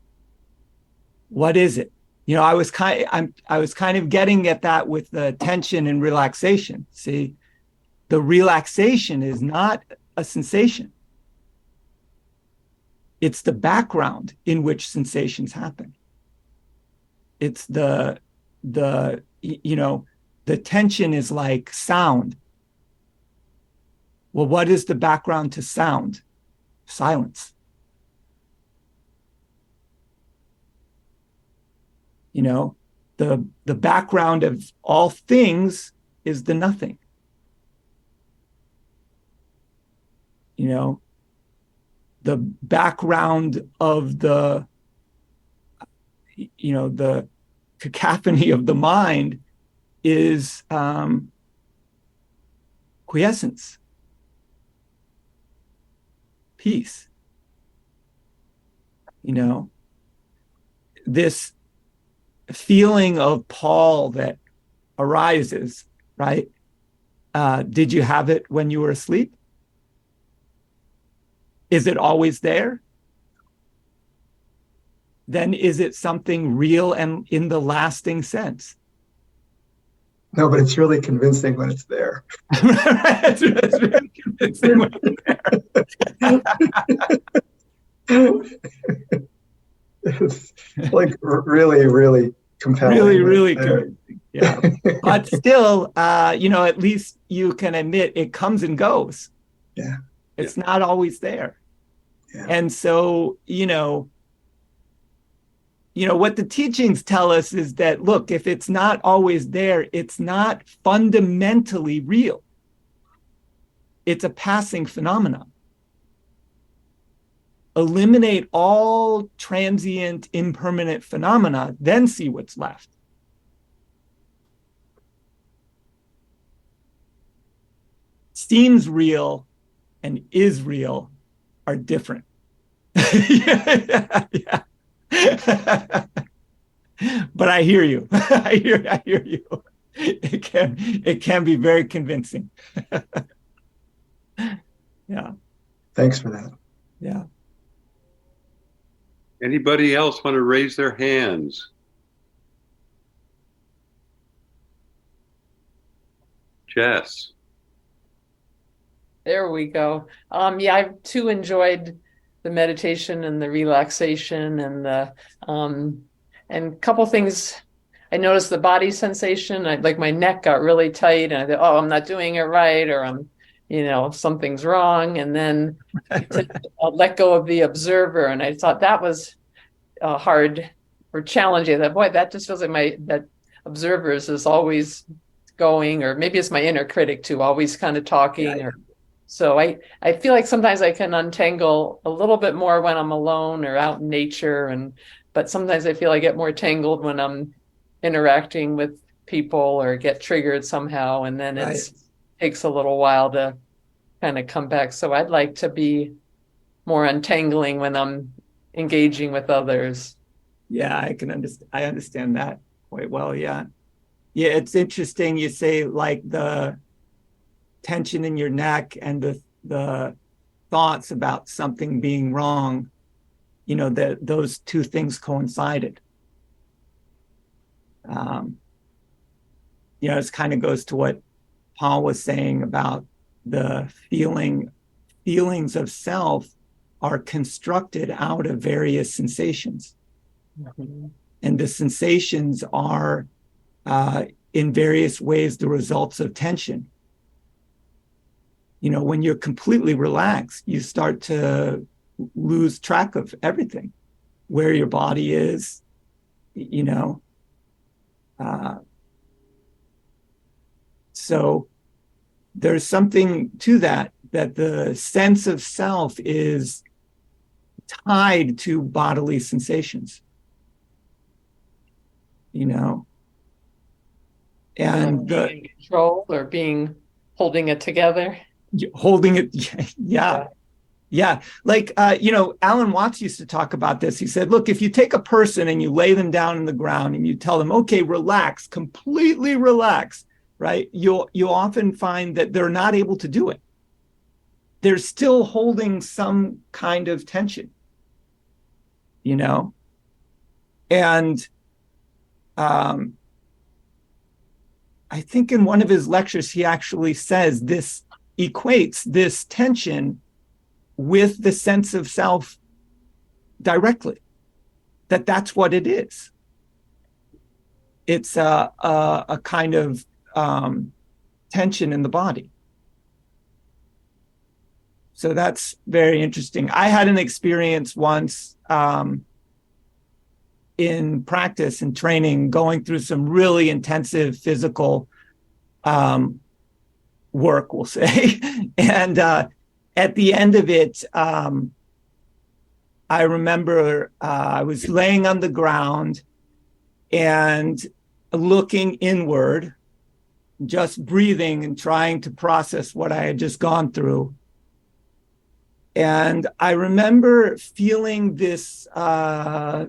Speaker 2: What is it? I was kind of getting at that with the tension and relaxation. See, the relaxation is not a sensation. It's the background in which sensations happen. It's the tension is like sound. Well, what is the background to sound? Silence. The background of all things is the nothing. The background of the cacophony of the mind is quiescence, peace. This feeling of Paul that arises, right? Did you have it when you were asleep? Is it always there? Then is it something real and in the lasting sense?
Speaker 7: No, but it's really convincing when it's there.
Speaker 2: It's really convincing when it's there.
Speaker 7: It's like really, really compelling.
Speaker 2: Really convincing. Yeah. But still, at least you can admit it comes and goes.
Speaker 7: Yeah.
Speaker 2: It's not always there.
Speaker 7: Yeah.
Speaker 2: And so, what the teachings tell us is that, look, if it's not always there, it's not fundamentally real. It's a passing phenomenon. Eliminate all transient, impermanent phenomena, then see what's left. Seems real and is real are different. Yeah. But I hear you. I hear you. It can be very convincing. Yeah.
Speaker 7: Thanks for that.
Speaker 2: Yeah.
Speaker 3: Anybody else want to raise their hands? Jess.
Speaker 8: There we go. Yeah, I've too enjoyed the meditation and the relaxation and and a couple things. I noticed the body sensation. Like my neck got really tight, and I thought, oh, I'm not doing it right, or I'm, something's wrong. And then I'll let go of the observer, and I thought that was hard or challenging. I thought, boy, that just feels like that observers is always going, or maybe it's my inner critic too, always kind of talking.
Speaker 2: Yeah.
Speaker 8: So I feel like sometimes I can untangle a little bit more when I'm alone or out in nature, but sometimes I feel I get more tangled when I'm interacting with people or get triggered somehow, and then it takes a little while to kind of come back. So I'd like to be more untangling when I'm engaging with others.
Speaker 2: Yeah, I understand that quite well. Yeah. Yeah, it's interesting you say like the tension in your neck and the thoughts about something being wrong, that those two things coincided. It kind of goes to what Paul was saying about the feelings of self are constructed out of various sensations. Mm-hmm. And the sensations are in various ways the results of tension. When you're completely relaxed, you start to lose track of everything, where your body is, so there's something to that the sense of self is tied to bodily sensations, and
Speaker 8: being controlled or holding it together.
Speaker 2: Holding it. Yeah. Like, Alan Watts used to talk about this. He said, look, if you take a person and you lay them down on the ground and you tell them, okay, relax, completely relax, right? You'll often find that they're not able to do it. They're still holding some kind of tension, and I think in one of his lectures, he actually says this equates this tension with the sense of self directly, that's what it is. It's a kind of tension in the body. So that's very interesting. I had an experience once in practice and training, going through some really intensive physical work, we'll say. And at the end of it, I remember I was laying on the ground and looking inward, just breathing and trying to process what I had just gone through. And I remember feeling this, I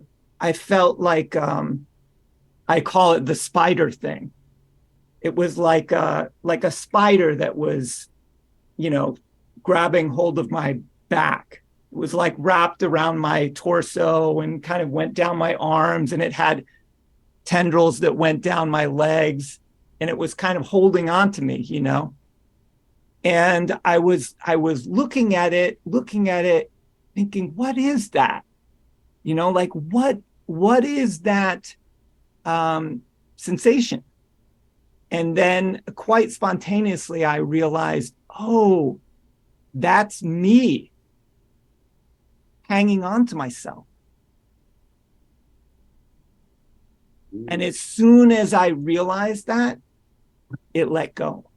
Speaker 2: felt like, I call it the spider thing. It was like a spider that was, grabbing hold of my back. It was like wrapped around my torso and kind of went down my arms, and it had tendrils that went down my legs, and it was kind of holding on to me, And I was looking at it, thinking, what is that? Like what is that sensation? And then quite spontaneously, I realized, oh, that's me hanging on to myself. And as soon as I realized that, it let go.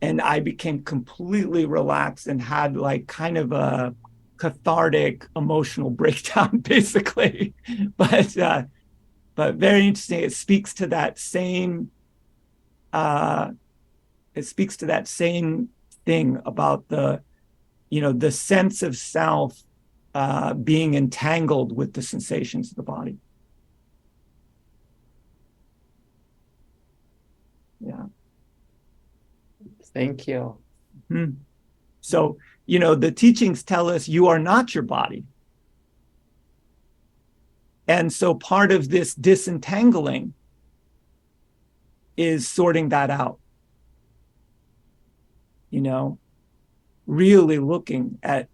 Speaker 2: And I became completely relaxed and had like kind of a cathartic emotional breakdown, basically. But very interesting. It speaks to that same thing about the sense of self being entangled with the sensations of the body. Yeah.
Speaker 8: Thank you.
Speaker 2: Mm-hmm. So, the teachings tell us you are not your body. And so part of this disentangling is sorting that out. Really looking at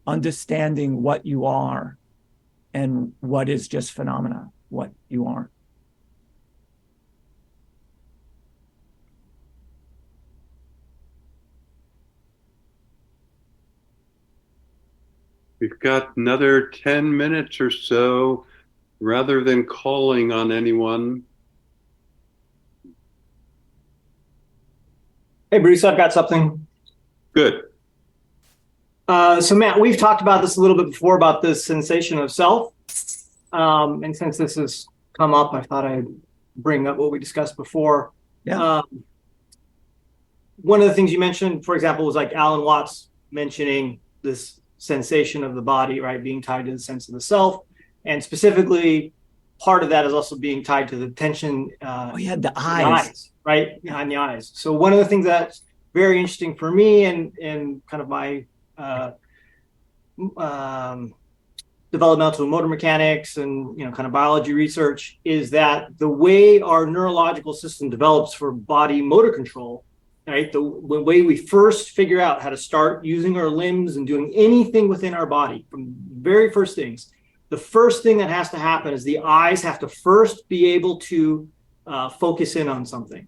Speaker 2: understanding what you are and what is just phenomena, what you aren't.
Speaker 3: We've got another 10 minutes or so. Rather than calling on anyone.
Speaker 9: Hey, Bruce, I've got something.
Speaker 3: Good.
Speaker 9: So, Matt, we've talked about this a little bit before about this sensation of self. And since this has come up, I thought I'd bring up what we discussed before.
Speaker 2: Yeah.
Speaker 9: One of the things you mentioned, for example, was like Alan Watts mentioning this sensation of the body, right, being tied to the sense of the self. And specifically, part of that is also being tied to the tension.
Speaker 2: The eyes.
Speaker 9: Right? Behind the eyes. So one of the things that's very interesting for me and kind of my developmental motor mechanics and kind of biology research is that the way our neurological system develops for body motor control, right? The way we first figure out how to start using our limbs and doing anything within our body, from the very first things, the first thing that has to happen is the eyes have to first be able to focus in on something.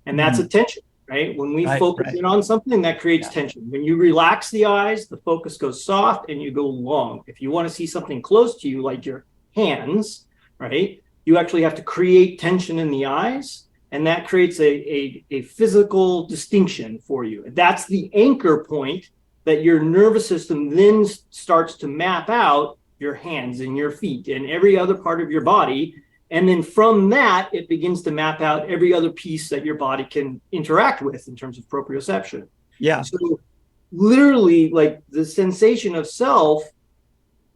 Speaker 9: And that's attention, right? When we focus in on something, that creates tension. When you relax the eyes, the focus goes soft and you go long. If you want to see something close to you, like your hands, right, you actually have to create tension in the eyes. And that creates a physical distinction for you. That's the anchor point that your nervous system then starts to map out your hands and your feet and every other part of your body. And then from that, it begins to map out every other piece that your body can interact with in terms of proprioception.
Speaker 2: Yeah.
Speaker 9: So literally, like the sensation of self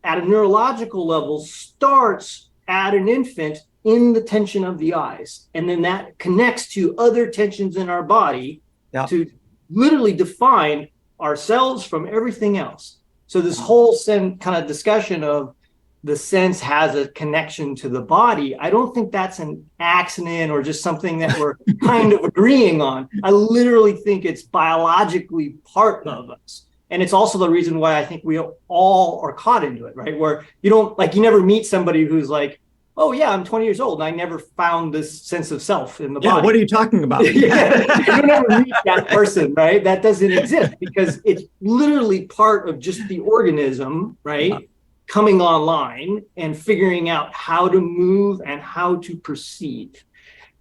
Speaker 9: at a neurological level starts at an infant in the tension of the eyes. And then that connects to other tensions in our body to literally define ourselves from everything else. So this whole kind of discussion of the sense has a connection to the body, I don't think that's an accident or just something that we're kind of agreeing on. I literally think it's biologically part of us. And it's also the reason why I think we all are caught into it, right? Where you never meet somebody who's like, oh yeah, I'm 20 years old and I never found this sense of self in the body.
Speaker 2: What are you talking about?
Speaker 9: You never meet that person, right? That doesn't exist because it's literally part of just the organism, right? Coming online and figuring out how to move and how to perceive.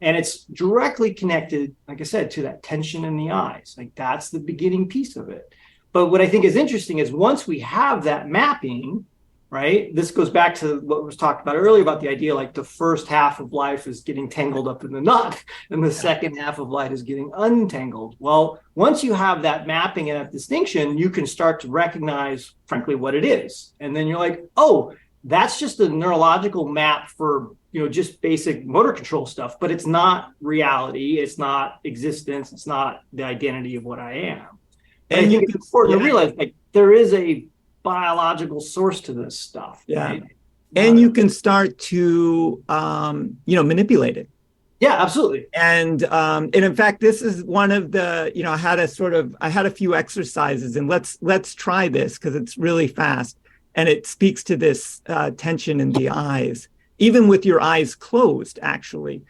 Speaker 9: And it's directly connected, like I said, to that tension in the eyes. Like that's the beginning piece of it. But what I think is interesting is once we have that mapping, right? This goes back to what was talked about earlier about the idea like the first half of life is getting tangled up in the knot and the second half of life is getting untangled. Well, once you have that mapping and that distinction, you can start to recognize, frankly, what it is. And then you're like, oh, that's just a neurological map for, just basic motor control stuff, but it's not reality. It's not existence. It's not the identity of what I am. And you can important to realize like there is a biological source to this stuff.
Speaker 2: Yeah.
Speaker 9: Right?
Speaker 2: And you can start to, manipulate it.
Speaker 9: Yeah, absolutely.
Speaker 2: And in fact, this is one of the, I had a few exercises and let's try this because it's really fast. And it speaks to this tension in the eyes. even with your eyes closed, actually.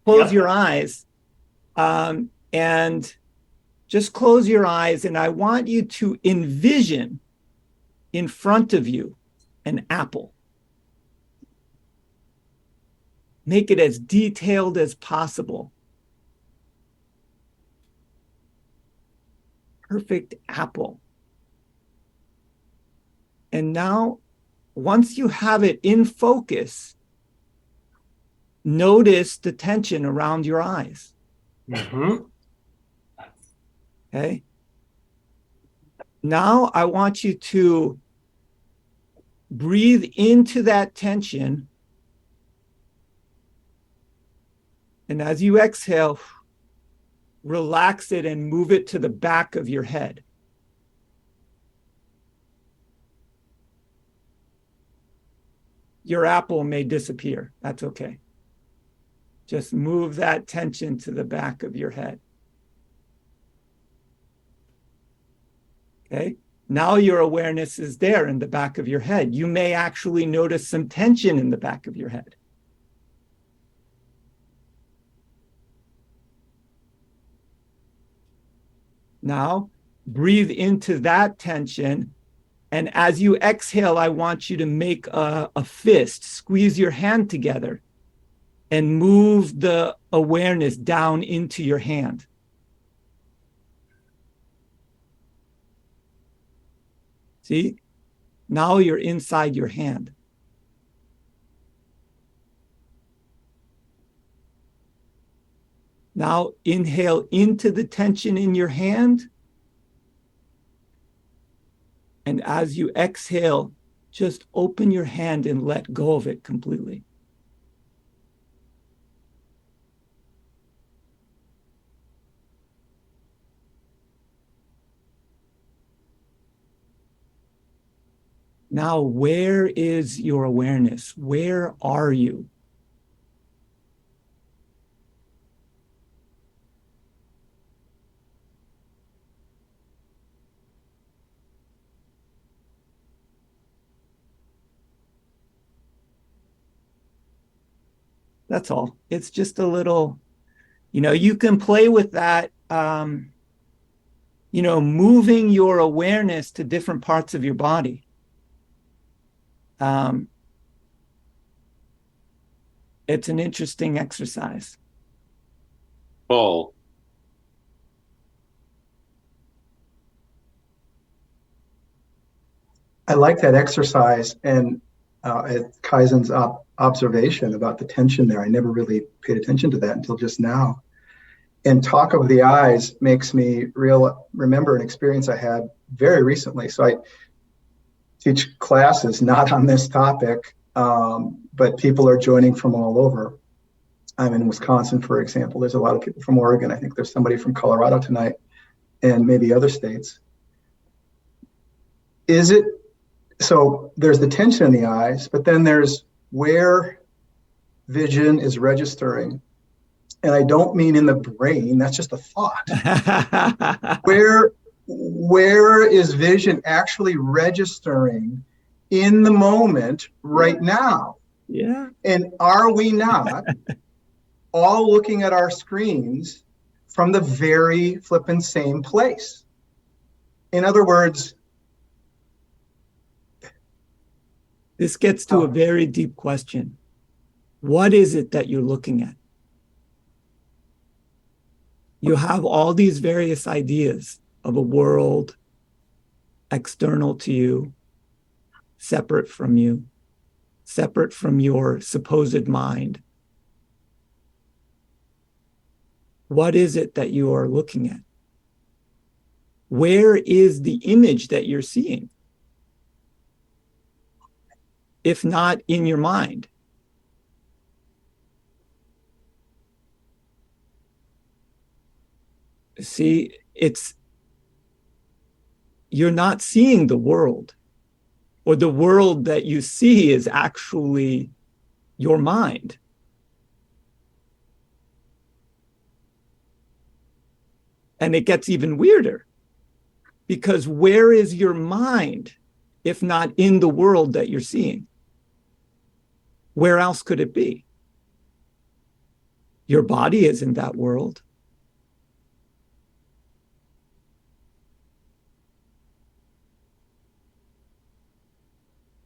Speaker 2: Close
Speaker 9: Yep.
Speaker 2: your eyes, and just close your eyes, and I want you to envision in front of you an apple. Make it as detailed as possible. Perfect apple. And now, once you have it in focus, notice the tension around your eyes.
Speaker 9: Mm-hmm.
Speaker 2: Okay. Now I want you to breathe into that tension. And as you exhale, relax it and move it to the back of your head. Your apple may disappear. That's okay. Just move that tension to the back of your head. Okay. Now your awareness is there in the back of your head. You may actually notice some tension in the back of your head. Now breathe into that tension. And as you exhale, I want you to make a fist, squeeze your hand together and move the awareness down into your hand. See, now you're inside your hand. Now inhale into the tension in your hand. And as you exhale, just open your hand and let go of it completely. Now, where is your awareness? Where are you? That's all. It's just a little, you can play with that, moving your awareness to different parts of your body. It's an interesting exercise.
Speaker 3: Paul.
Speaker 7: I like that exercise, and Kaizen's observation about the tension there. I never really paid attention to that until just now. And talk of the eyes makes me remember an experience I had very recently. So I teach classes not on this topic, but people are joining from all over. I'm in Wisconsin, for example. There's a lot of people from Oregon. I think there's somebody from Colorado tonight, and maybe other states. So there's the tension in the eyes, but then there's where vision is registering. And I don't mean in the brain, that's just a thought. Where is vision actually registering in the moment right now?
Speaker 2: Yeah.
Speaker 7: And are we not all looking at our screens from the very flippin' same place? In other words,
Speaker 2: this gets to a very deep question. What is it that you're looking at? You have all these various ideas of a world external to you, separate from you, separate from your supposed mind. What is it that you are looking at? Where is the image that you're seeing? If not in your mind. See, you're not seeing the world, or the world that you see is actually your mind. And it gets even weirder, because where is your mind if not in the world that you're seeing? Where else could it be? Your body is in that world.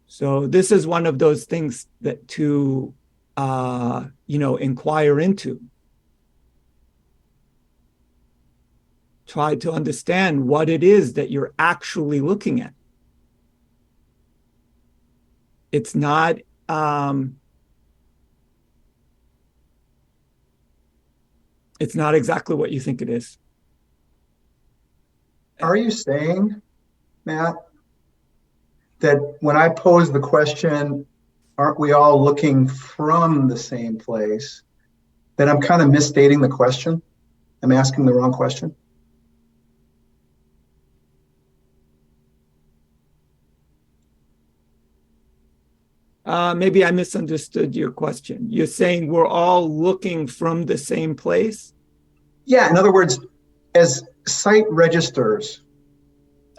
Speaker 2: So this is one of those things that to inquire into. Try to understand what it is that you're actually looking at. It's not exactly what you think it is.
Speaker 7: Are you saying, Matt, that when I pose the question, aren't we all looking from the same place, that I'm kind of misstating the question? I'm asking the wrong question?
Speaker 2: Maybe I misunderstood your question. You're saying we're all looking from the same place?
Speaker 7: Yeah, in other words, as sight registers,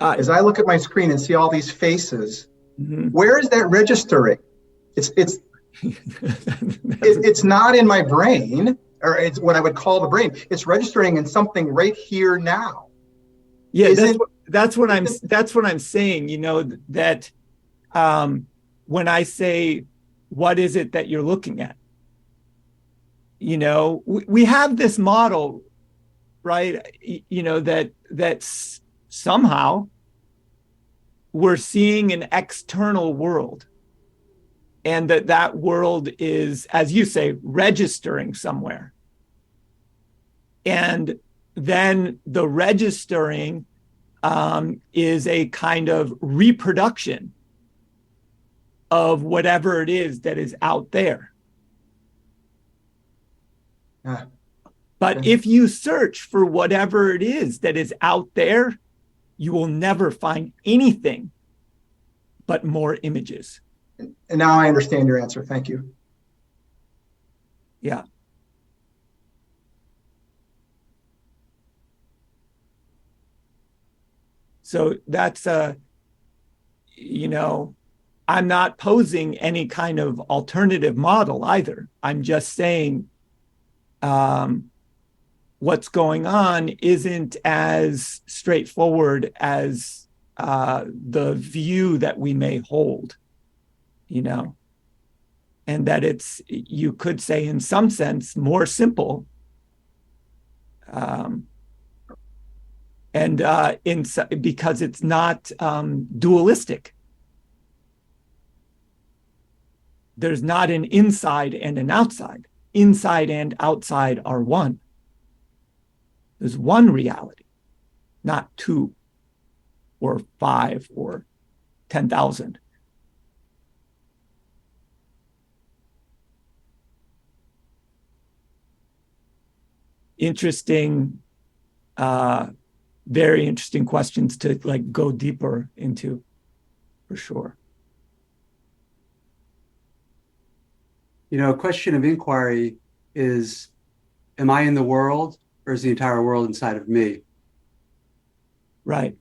Speaker 7: as I look at my screen and see all these faces, where is that registering? It's not in my brain, or it's what I would call the brain. It's registering in something right here now.
Speaker 2: Yeah, that's what I'm saying. That when I say, what is it that you're looking at? We have this model, right? That's somehow we're seeing an external world, and that world is, as you say, registering somewhere. And then the registering is a kind of reproduction of whatever it is that is out there. But if you search for whatever it is that is out there, you will never find anything but more images.
Speaker 7: And now I understand your answer. Thank you.
Speaker 2: Yeah. So that's I'm not posing any kind of alternative model either. I'm just saying what's going on isn't as straightforward as the view that we may hold, and that it's, you could say in some sense, more simple. Because it's not dualistic. There's not an inside and an outside. Inside and outside are one. There's one reality, not two or five or 10,000. Interesting, very interesting questions to go deeper into, for sure.
Speaker 6: A question of inquiry is, am I in the world, or is the entire world inside of me?
Speaker 2: Right.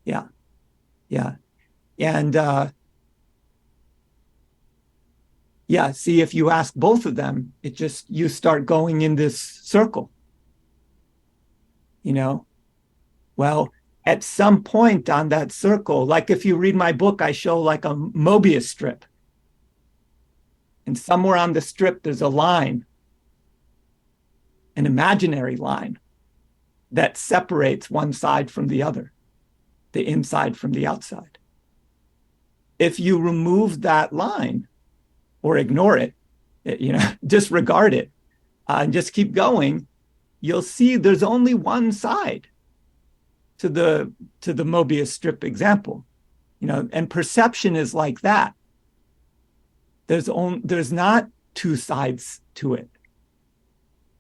Speaker 2: Yeah. And see, if you ask both of them, you start going in this circle. Well, at some point on that circle, like if you read my book, I show like a Mobius strip. And somewhere on the strip, there's a line, an imaginary line, that separates one side from the other, the inside from the outside. If you remove that line or ignore it, disregard it, and just keep going, you'll see there's only one side to the Mobius strip example, and perception is like that. There's not two sides to it.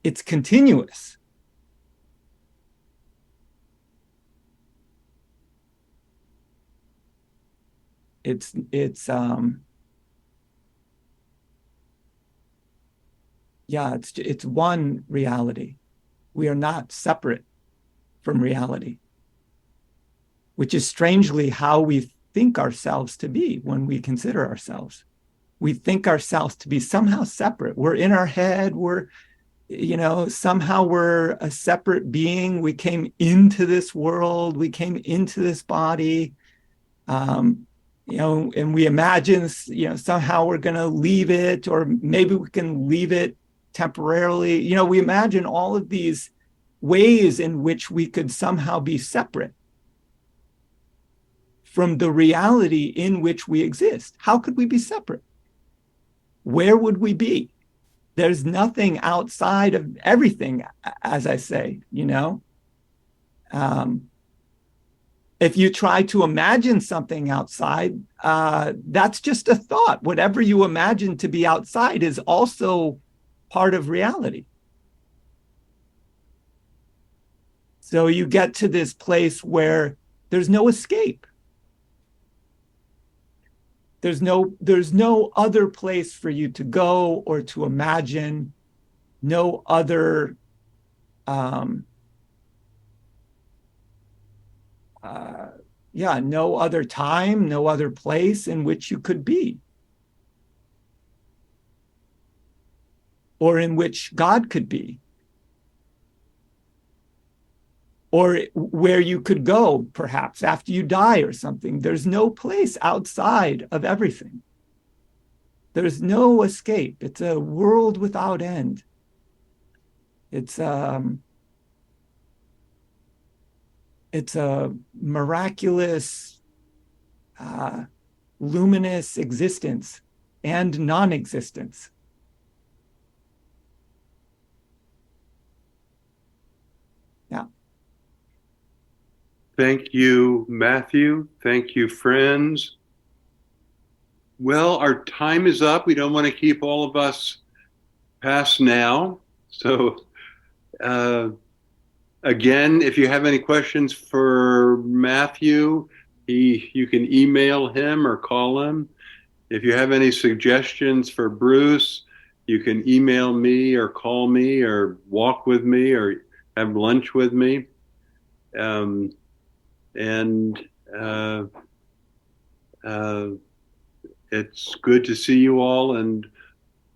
Speaker 2: It's continuous. It's one reality. We are not separate from reality, which is strangely how we think ourselves to be when we consider ourselves. We think ourselves to be somehow separate. We're in our head. Somehow we're a separate being. We came into this world. We came into this body. And we imagine, somehow we're going to leave it, or maybe we can leave it temporarily. We imagine all of these ways in which we could somehow be separate from the reality in which we exist. How could we be separate? Where would we be? There's nothing outside of everything, as I say, If you try to imagine something outside, that's just a thought. Whatever you imagine to be outside is also part of reality. So you get to this place where there's no escape. There's no other place for you to go or to imagine, no other no other time, no other place in which you could be, or in which God could be, or where you could go, perhaps after you die or something. There's no place outside of everything. There's no escape. It's a world without end. It's a miraculous, luminous existence and non-existence. Yeah.
Speaker 3: Thank you, Matthew. Thank you, friends. Well, our time is up. We don't want to keep all of us past now. So, again, if you have any questions for Matthew, you can email him or call him. If you have any suggestions for Bruce, you can email me or call me or walk with me or have lunch with me. It's good to see you all. And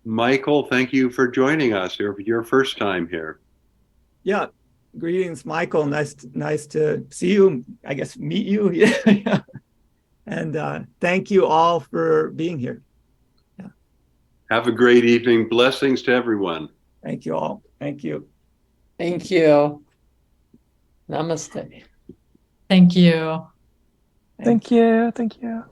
Speaker 3: Michael, thank you for joining us here for your first time here.
Speaker 2: Yeah. Greetings, Michael. Nice to see you. I guess meet you. Yeah. And thank you all for being here. Yeah.
Speaker 3: Have a great evening. Blessings to everyone.
Speaker 2: Thank you all. Thank you.
Speaker 8: Thank you. Namaste.
Speaker 10: Thank you.
Speaker 2: Thank
Speaker 11: you. Thank you.